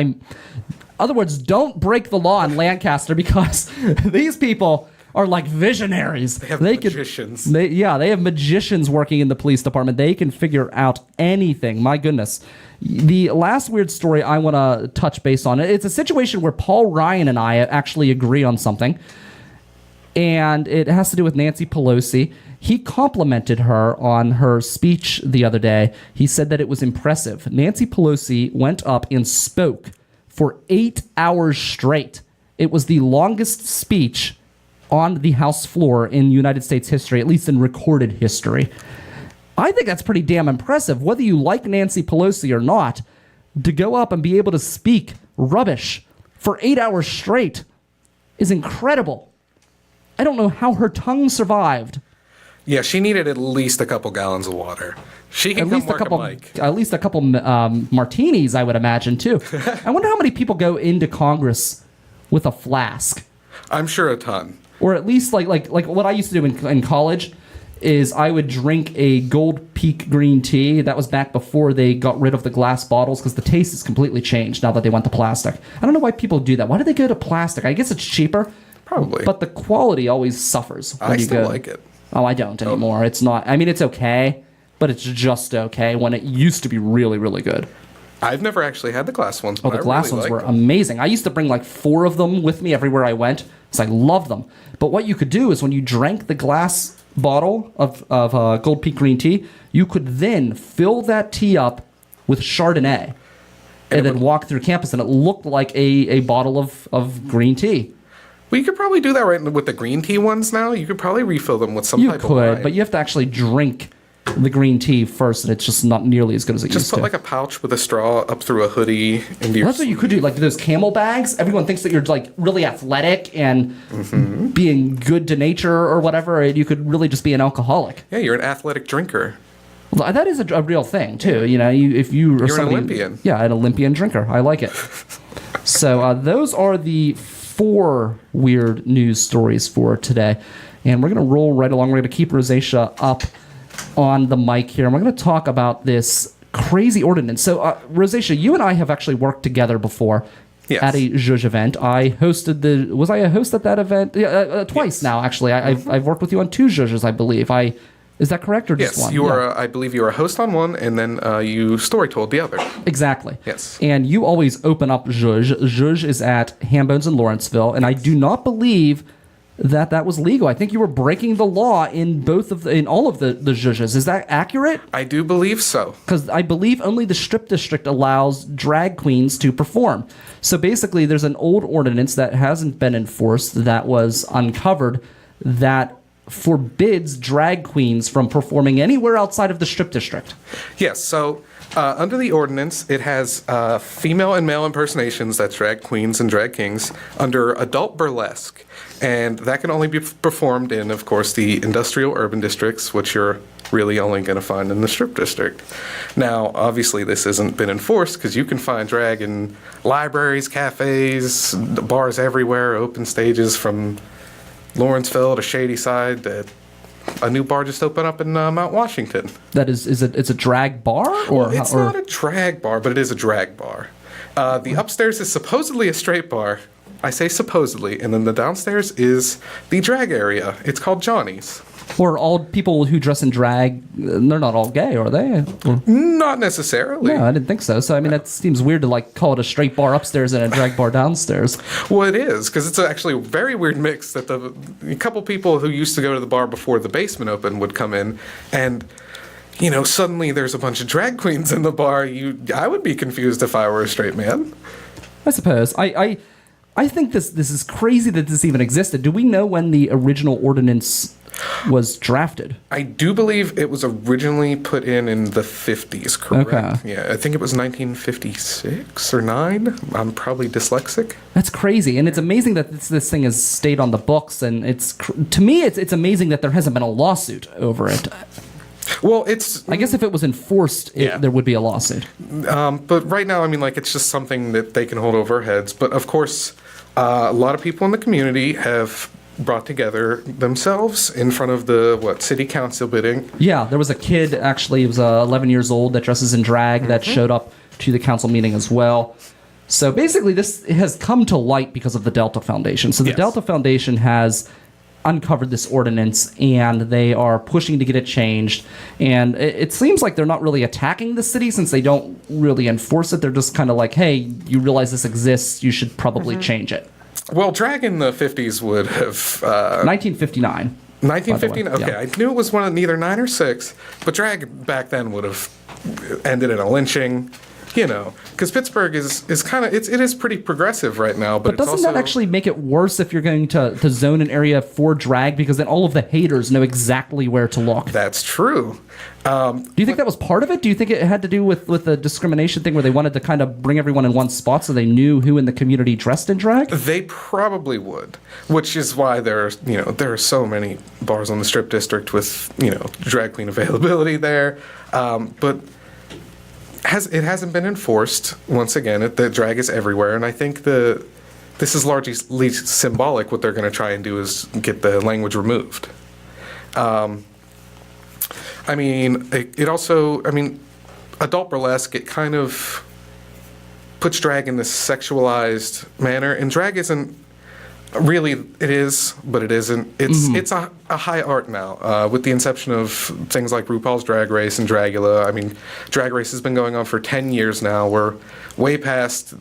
other words, don't break the law in Lancaster, because these people are like visionaries. They have magicians. They have magicians working in the police department. They can figure out anything. My goodness. The last weird story I want to touch base on, it's a situation where Paul Ryan and I actually agree on something, and it has to do with Nancy Pelosi. He complimented her on her speech the other day. He said that it was impressive. Nancy Pelosi went up and spoke for 8 hours straight. It was the longest speech on the House floor in United States history, at least in recorded history. I think that's pretty damn impressive. Whether you like Nancy Pelosi or not, to go up and be able to speak rubbish for 8 hours straight is incredible. I don't know how her tongue survived. Yeah, she needed at least a couple gallons of water. She can come work a mic. At least a couple martinis, I would imagine, too. I wonder how many people go into Congress with a flask. I'm sure a ton. Or at least like what I used to do in college is I would drink a Gold Peak green tea. That was back before they got rid of the glass bottles because the taste has completely changed now that they went to plastic. I don't know why people do that. Why do they go to plastic? I guess it's cheaper. Probably. But the quality always suffers when I you still go. like it. Oh, I don't anymore. It's not. I mean, it's okay, but it's just okay when it used to be really, really good. I've never actually had the glass ones, Oh, but the glass really ones were like them. amazing. I used to bring like 4 of them with me everywhere I went because I loved them. But what you could do is when you drank the glass bottle of Gold Peak green tea, you could then fill that tea up with Chardonnay and then walk through campus, and it looked like a bottle of green tea. Well, you could probably do that right with the green tea ones now. You could probably refill them with some You type of could, wine. but you have to actually drink the green tea first, and it's just not nearly as good as it Just used put to. like a pouch with a straw up through a hoodie into your That's what you could do, like those camel bags. Everyone thinks that you're like really athletic and being good to nature or whatever, and you could really just be an alcoholic. Yeah, you're an athletic drinker. Well, that is a real thing too. You know, if you are You're an somebody, Olympian. Yeah, an Olympian drinker. I like it. So those are the 4 weird news stories for today, and we're gonna roll right along. We're gonna keep Rosacea up on the mic here, and we're gonna talk about this crazy ordinance. So, Rosacea, you and I have actually worked together before. Yes. At a Zhuzh event. I hosted was I a host at that event? Yeah, twice now, actually. I've worked with you on 2 Zhuzhes, I believe. Is that correct, or just Yes, one? you Yeah. are. I believe you were a host on one, and then you story told the other. Exactly. Yes. And you always open up Zhuzh. Zhuzh is at Hambones in Lawrenceville, and I do not believe that was legal. I think you were breaking the law in all of the Zhuzhes. Is that accurate? I do believe so. Because I believe only the Strip District allows drag queens to perform. So basically, there's an old ordinance that hasn't been enforced that was uncovered that forbids drag queens from performing anywhere outside of the Strip District. Yes. So under the ordinance, it has female and male impersonations. That's drag queens and drag kings under adult burlesque, and that can only be performed in, of course, the industrial urban districts, which you're really only going to find in the Strip District. Now, obviously, this hasn't been enforced because you can find drag in libraries, cafes, bars everywhere, open stages from Lawrenceville to Shadyside to a new bar just opened up in Mount Washington. That it's a drag bar? Or It's not a drag bar, but it is a drag bar. The upstairs is supposedly a straight bar. I say supposedly, and then the downstairs is the drag area. It's called Johnny's. Or all people who dress in drag, they're not all gay, are they? Not necessarily. No, I didn't think so. So, I mean, that seems weird to, like, call it a straight bar upstairs and a drag bar downstairs. Well, it is, because it's actually a very weird mix that a couple people who used to go to the bar before the basement opened would come in, and, you know, suddenly there's a bunch of drag queens in the bar. I would be confused if I were a straight man. I suppose. I think this is crazy that this even existed. Do we know when the original ordinance was drafted? I do believe it was originally put in the 50s, correct? Okay. Yeah, I think it was 1956 or 9. I'm probably dyslexic. That's crazy, and it's amazing that this thing has stayed on the books. And to me, it's amazing that there hasn't been a lawsuit over it. Well, I guess if it was enforced, there would be a lawsuit. but right now, I mean, like, it's just something that they can hold over our heads. But of course, a lot of people in the community have brought together themselves in front of the city council bidding. Yeah, there was a kid, actually, he was 11 years old, that dresses in drag, that showed up to the council meeting as well. So basically, this has come to light because of the Delta Foundation. So the Yes. Delta Foundation has uncovered this ordinance, and they are pushing to get it changed. And it seems like they're not really attacking the city since they don't really enforce it. They're just kind of like, hey, you realize this exists, you should probably change it. Well, drag in the 50s would have 1959. 1915. by the way, Okay, yeah. I knew it was one of neither 9 or 6, but drag back then would have ended in a lynching. You know, because Pittsburgh is kind of it is pretty progressive right now. But Doesn't it's also, that actually make it worse if you're going to zone an area for drag, because then all of the haters know exactly where to look? That's true. Do you think that was part of it? Do you think it had to do with the discrimination thing where they wanted to kind of bring everyone in one spot so they knew who in the community dressed in drag? They probably would, which is why there are so many bars on the Strip District with drag queen availability there, but. It hasn't been enforced. Once again, the drag is everywhere, and I think the this is largely symbolic. What they're going to try and do is get the language removed. I mean, it also, I mean, adult burlesque, it kind of puts drag in this sexualized manner, and drag isn't really, it is, but it isn't. It's a high art now. With the inception of things like RuPaul's Drag Race and Dragula, I mean, Drag Race has been going on for 10 years now. We're way past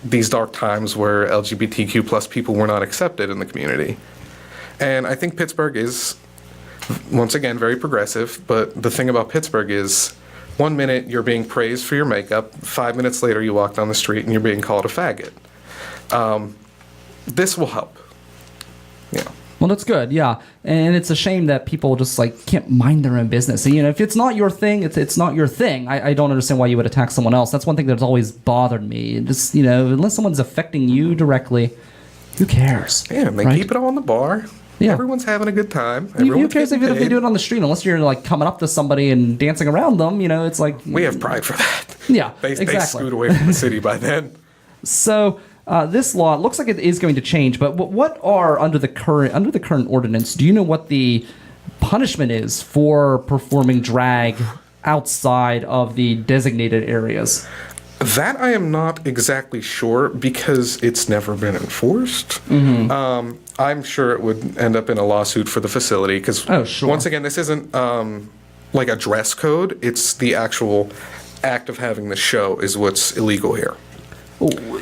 these dark times where LGBTQ plus people were not accepted in the community. And I think Pittsburgh is, once again, very progressive, but the thing about Pittsburgh is 1 minute you're being praised for your makeup, 5 minutes later you walk down the street and you're being called a faggot. This will help. Yeah. Well, that's good, yeah. And it's a shame that people just like can't mind their own business. And, you know, if it's not your thing, it's not your thing. I don't understand why you would attack someone else. That's one thing that's always bothered me. Just, you know, unless someone's affecting you directly, who cares? Yeah, and they keep it all in the bar. Yeah. Everyone's having a good time. Who cares if they do it on the street? Unless you're like coming up to somebody and dancing around them, you know, it's like... We have pride for that. Yeah, They scoot away from the city by then. So... this law looks like it is going to change, but what are under the current ordinance? Do you know what the punishment is for performing drag outside of the designated areas? That I am not exactly sure because it's never been enforced. I'm sure it would end up in a lawsuit for the facility because, once again, this isn't like a dress code. It's the actual act of having the show is what's illegal here.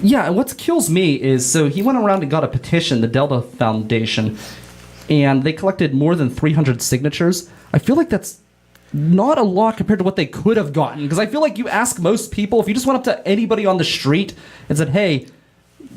Yeah, and what kills me is, so he went around and got a petition, the Delta Foundation, and they collected more than 300 signatures. I feel like that's not a lot compared to what they could have gotten, because I feel like you ask most people, if you just went up to anybody on the street and said, hey,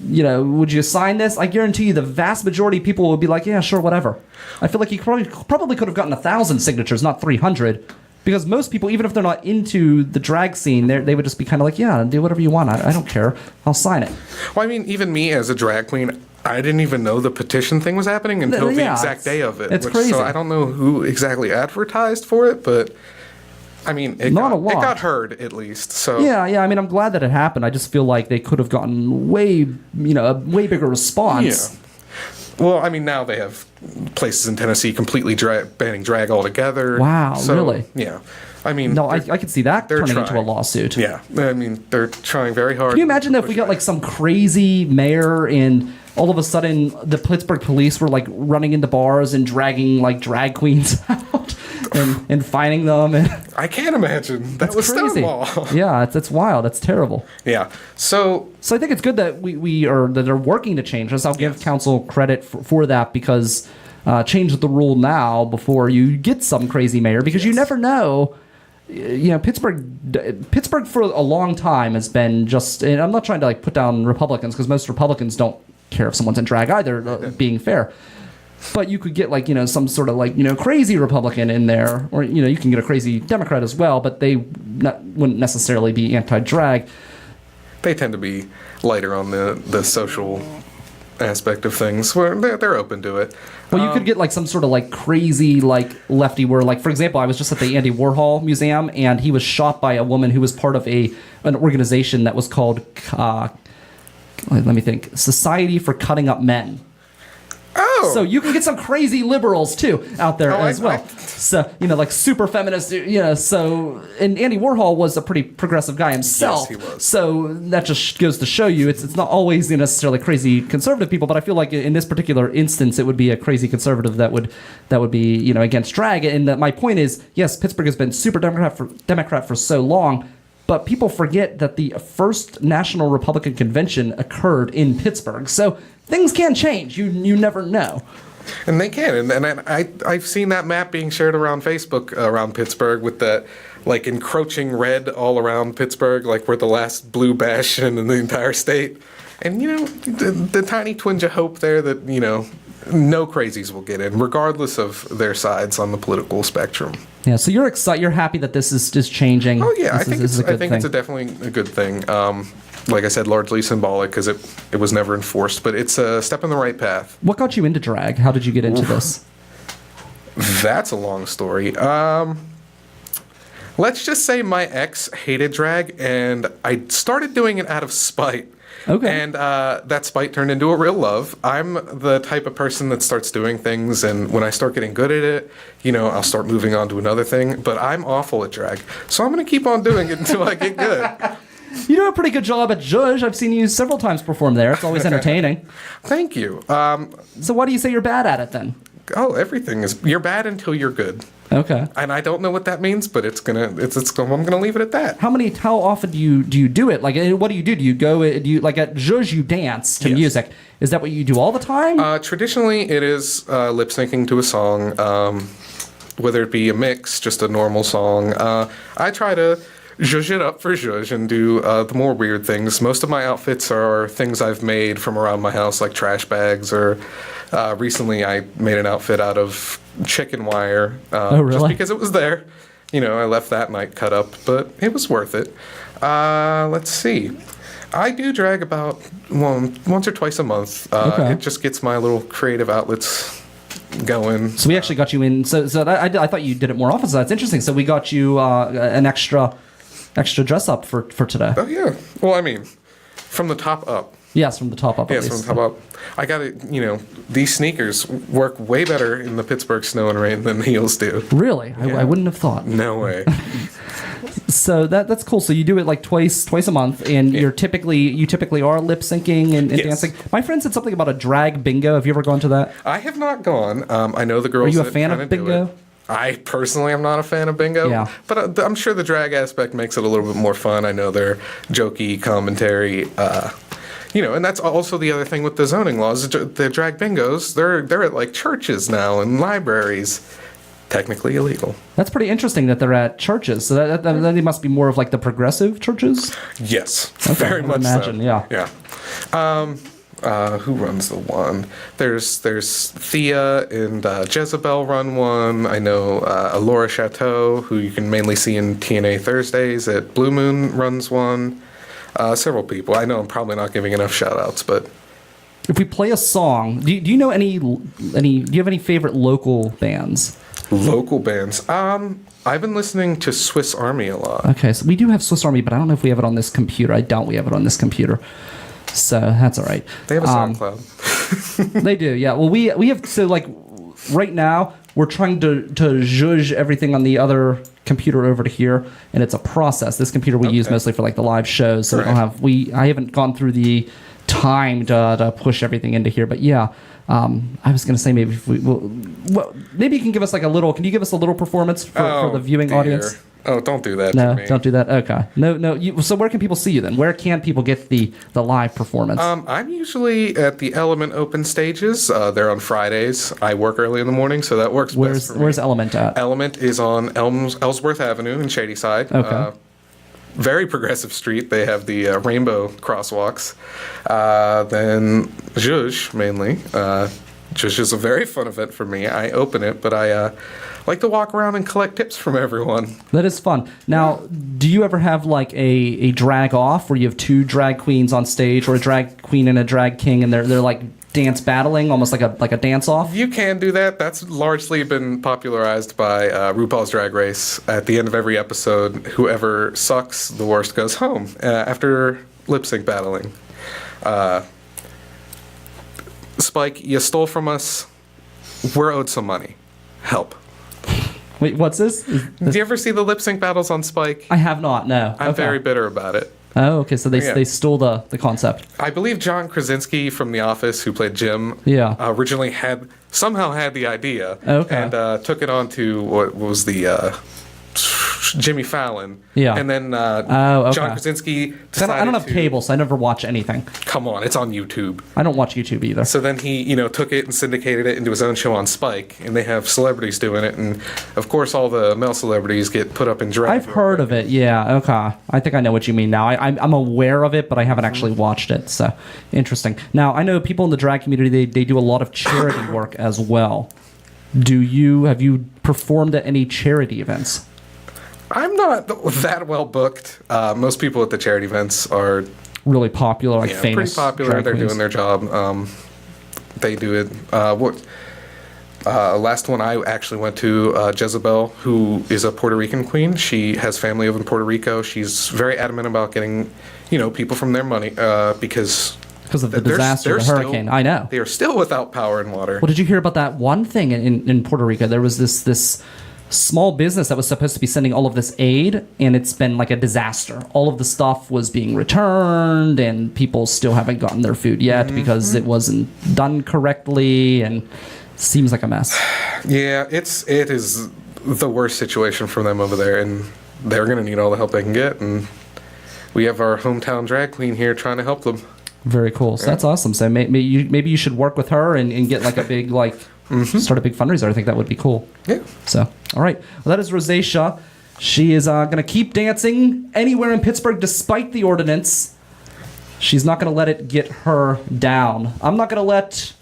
you know, would you sign this? I guarantee you the vast majority of people would be like, yeah, sure, whatever. I feel like you probably could have gotten 1,000 signatures, not 300. Because most people, even if they're not into the drag scene, they would just be kind of like, yeah, do whatever you want. I don't care. I'll sign it. Well, I mean, even me as a drag queen, I didn't even know the petition thing was happening until the exact day of it. It's crazy. So I don't know who exactly advertised for it, but I mean, it got heard at least. So yeah. I mean, I'm glad that it happened. I just feel like they could have gotten a way bigger response. Yeah. Well, I mean, now they have places in Tennessee completely banning drag altogether. Wow, so, really? Yeah. I mean... No, I could see that turning into a lawsuit. Yeah. I mean, they're trying very hard. Can you imagine if we got, like, some crazy mayor and all of a sudden the Pittsburgh police were, like, running into bars and dragging, like, drag queens out and fining them? And I can't imagine. That was crazy. Stonewall. Yeah, it's wild. It's terrible. Yeah. So I think it's good that that they're working to change this. I'll give council credit for that because change the rule now before you get some crazy mayor because you never know. You know, Pittsburgh for a long time has been just, and I'm not trying to like put down Republicans because most Republicans don't care if someone's in drag either, being fair. But you could get like, you know, some sort of like, you know, crazy Republican in there, or, you know, you can get a crazy Democrat as well, but they wouldn't necessarily be anti-drag. They tend to be lighter on the social aspect of things where they're open to it. Well, you could get like some sort of like crazy like lefty where like, for example, I was just at the Andy Warhol Museum and he was shot by a woman who was part of an organization that was called, let me think, Society for Cutting Up Men. Oh. So you can get some crazy liberals too out there as well. So, you know, like super feminist, you know, so, and Andy Warhol was a pretty progressive guy himself. Yes, he was. So that just goes to show you it's not always necessarily crazy conservative people, but I feel like in this particular instance it would be a crazy conservative that would be, you know, against drag. And my point is, yes, Pittsburgh has been super Democrat for so long, but people forget that the first National Republican Convention occurred in Pittsburgh. So things can change. You never know. And they can. And I've seen that map being shared around Facebook around Pittsburgh with that, like, encroaching red all around Pittsburgh, like we're the last blue bastion in the entire state. And, you know, the tiny twinge of hope there that, you know, no crazies will get in, regardless of their sides on the political spectrum. Yeah, so you're excited. You're happy that this is changing. Oh, yeah. I think it's definitely a good thing. Like I said, largely symbolic because it was never enforced, but it's a step in the right path. What got you into drag? How did you get into this? That's a long story. Let's just say my ex hated drag, and I started doing it out of spite. Okay. And that spite turned into a real love. I'm the type of person that starts doing things, and when I start getting good at it, I'll start moving on to another thing. But I'm awful at drag, so I'm going to keep on doing it until I get good. You do a pretty good job at Zhuzh. I've seen you several times perform there. It's always entertaining. Thank you. So why do you say you're bad at it then? Everything is. You're bad until you're good. Okay. And I don't know what that means, but I'm gonna leave it at that. How often do you do it? Like, what do you do? Do you go? Do you like at Zhuzh? You dance to Yes. music. Is that what you do all the time? Traditionally, it is lip syncing to a song, whether it be a mix, just a normal song. I try to zhuzh it up for zhuzh and do the more weird things. Most of my outfits are things I've made from around my house, like trash bags, or recently I made an outfit out of chicken wire. Oh, really? Just because it was there. I left that night cut up, but it was worth it. Let's see. I do drag about once or twice a month. Okay. It just gets my little creative outlets going. So we actually got you in. So I thought you did it more often. So that's interesting. So we got you an extra dress up for today. Oh, yeah. Well, I mean, from the top up. Yes, from the top up. Yes, at from least. the top up. I got it. These sneakers work way better in the Pittsburgh snow and rain than heels do. Really, Yeah. I wouldn't have thought. No way. So that's cool. So you do it like twice a month, and you typically are lip syncing and Yes. dancing. My friend said something about a drag bingo. Have you ever gone to that? I have not gone. I know the girls. Are you a that fan of kinda do bingo? it. I personally am not a fan of bingo. Yeah. But I'm sure the drag aspect makes it a little bit more fun. I know their jokey commentary. And that's also the other thing with the zoning laws. The drag bingos, they're at like churches now and libraries. Technically illegal. That's pretty interesting that they're at churches. So that they must be more of like the progressive churches. Yes, Okay, very I would much imagine, so. Yeah. Who runs the one? There's Thea and Jezebel run one. I know Laura Chateau, who you can mainly see in TNA Thursdays at Blue Moon, runs one. Several people. I know I'm probably not giving enough shout outs, but If we play a song, do you know any? Do you have any favorite local bands? local bands. I've been listening to Swiss Army a lot. Okay, so we do have Swiss Army, but I don't know if we have it on this computer. I doubt we have it on this computer. So that's all right. They have a SoundCloud. They do, yeah. Well, we have, so like right now we're trying to zhuzh everything on the other computer over to here, and it's a process. This computer we use Okay. mostly for like the live shows, so we don't Right. I haven't gone through the time to push everything into here, but yeah. I was gonna say maybe if maybe you can give us like a little. Can you give us a little performance for the viewing dear. audience? Oh, don't do that No, to me. don't do that. Okay. No. So where can people see you then? Where can people get the live performance? I'm usually at the Element open stages. They're on Fridays. I work early in the morning, so that works best for me. Where's Element at? Element is on Ellsworth Avenue in Shadyside. Okay. Very progressive street. They have the rainbow crosswalks. Then Zhuzh, mainly. Zhuzh is a very fun event for me. I open it, but I like to walk around and collect tips from everyone. That is fun. Now, do you ever have like a drag off where you have two drag queens on stage, or a drag queen and a drag king, and they're like dance battling, almost like a dance off? You can do that. That's largely been popularized by RuPaul's Drag Race. At the end of every episode, whoever sucks the worst goes home after lip sync battling. Spike, you stole from us. We're owed some money. Help. Wait, what's this? Do you ever see the lip sync battles on Spike? I have not. No. I'm Okay. very bitter about it. Oh, okay. So Yeah. they stole the concept. I believe John Krasinski from The Office, who played Jim, Yeah. originally somehow had the idea, Okay. and took it on to what was the Jimmy Fallon. Yeah. And then okay. John Krasinski decided I don't have to, cable, so I never watch anything. Come on, it's on YouTube. I don't watch YouTube either. So then he, took it and syndicated it into his own show on Spike, and they have celebrities doing it, and of course all the male celebrities get put up in drag. I've heard of it. Yeah. Okay. I think I know what you mean now. I'm aware of it, but I haven't actually watched it. So interesting. Now I know people in the drag community. They do a lot of charity work as well. Have you performed at any charity events? I'm not that well booked. Most people at the charity events are Really popular, like famous. pretty popular. drag They're queens? doing their job. They do it. Last one I actually went to, Jezebel, who is a Puerto Rican queen. She has family over in Puerto Rico. She's very adamant about getting, people from their money because of the disaster, the hurricane. I know. They are still without power and water. Well, did you hear about that one thing in Puerto Rico? There was this small business that was supposed to be sending all of this aid, and it's been like a disaster. All of the stuff was being returned, and people still haven't gotten their food yet because it wasn't done correctly, and seems like a mess. Yeah, it is the worst situation for them over there, and they're going to need all the help they can get, and we have our hometown drag queen here trying to help them. Very cool. So that's awesome. So maybe you should work with her and get like a big start a big fundraiser. I think that would be cool. Yeah. So all right. Well, that is Rosacea. She is going to keep dancing anywhere in Pittsburgh despite the ordinance. She's not going to let it get her down. I'm not going to let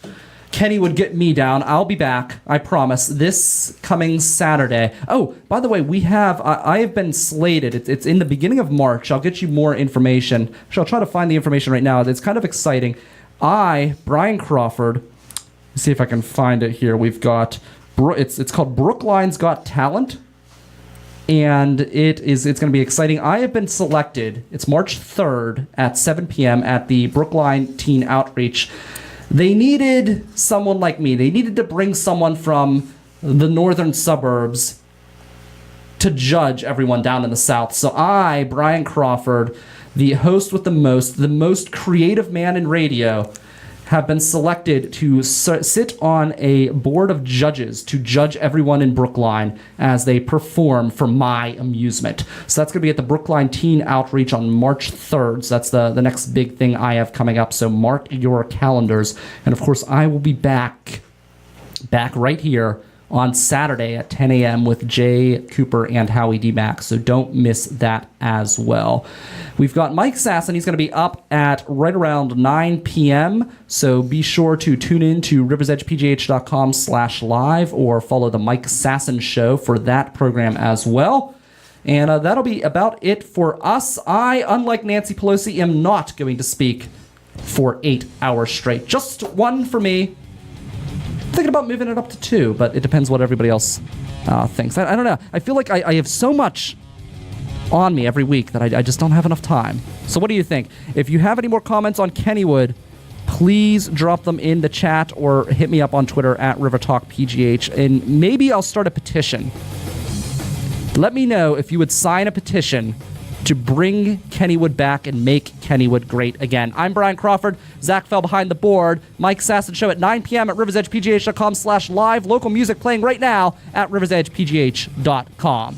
Kennywood get me down. I'll be back, I promise, this coming Saturday. Oh, by the way, we have, I have been slated. It's in the beginning of March. I'll get you more information. Actually, I'll try to find the information right now. It's kind of exciting. Brian Crawford, let's see if I can find it here. We've got, it's called Brookline's Got Talent. And it's going to be exciting. I have been selected. It's March 3rd at 7 p.m. at the Brookline Teen Outreach. They needed someone like me. They needed to bring someone from the northern suburbs to judge everyone down in the south. So I, Brian Crawford, the host with the most creative man in radio, have been selected to sit on a board of judges to judge everyone in Brookline as they perform for my amusement. So that's going to be at the Brookline Teen Outreach on March 3rd. So that's the next big thing I have coming up. So mark your calendars. And of course, I will be back right here on Saturday at 10 a.m. with Jay Cooper and Howie D. Mack. So don't miss that as well. We've got Mike Sasson. He's going to be up at right around 9 p.m. So be sure to tune in to riversedgepgh.com/live or follow the Mike Sasson Show for that program as well. And that'll be about it for us. I, unlike Nancy Pelosi, am not going to speak for 8 hours straight. Just one for me. Thinking about moving it up to 2, but it depends what everybody else thinks. I don't know. I feel like I have so much on me every week that I just don't have enough time. So what do you think? If you have any more comments on Kennywood, please drop them in the chat or hit me up on Twitter at RiverTalkPGH, and maybe I'll start a petition. Let me know if you would sign a petition to bring Kennywood back and make Kennywood great again. I'm Brian Crawford. Zach fell behind the board. Mike Sasson Show at 9 p.m. at riversedgepgh.com/live. Local music playing right now at riversedgepgh.com.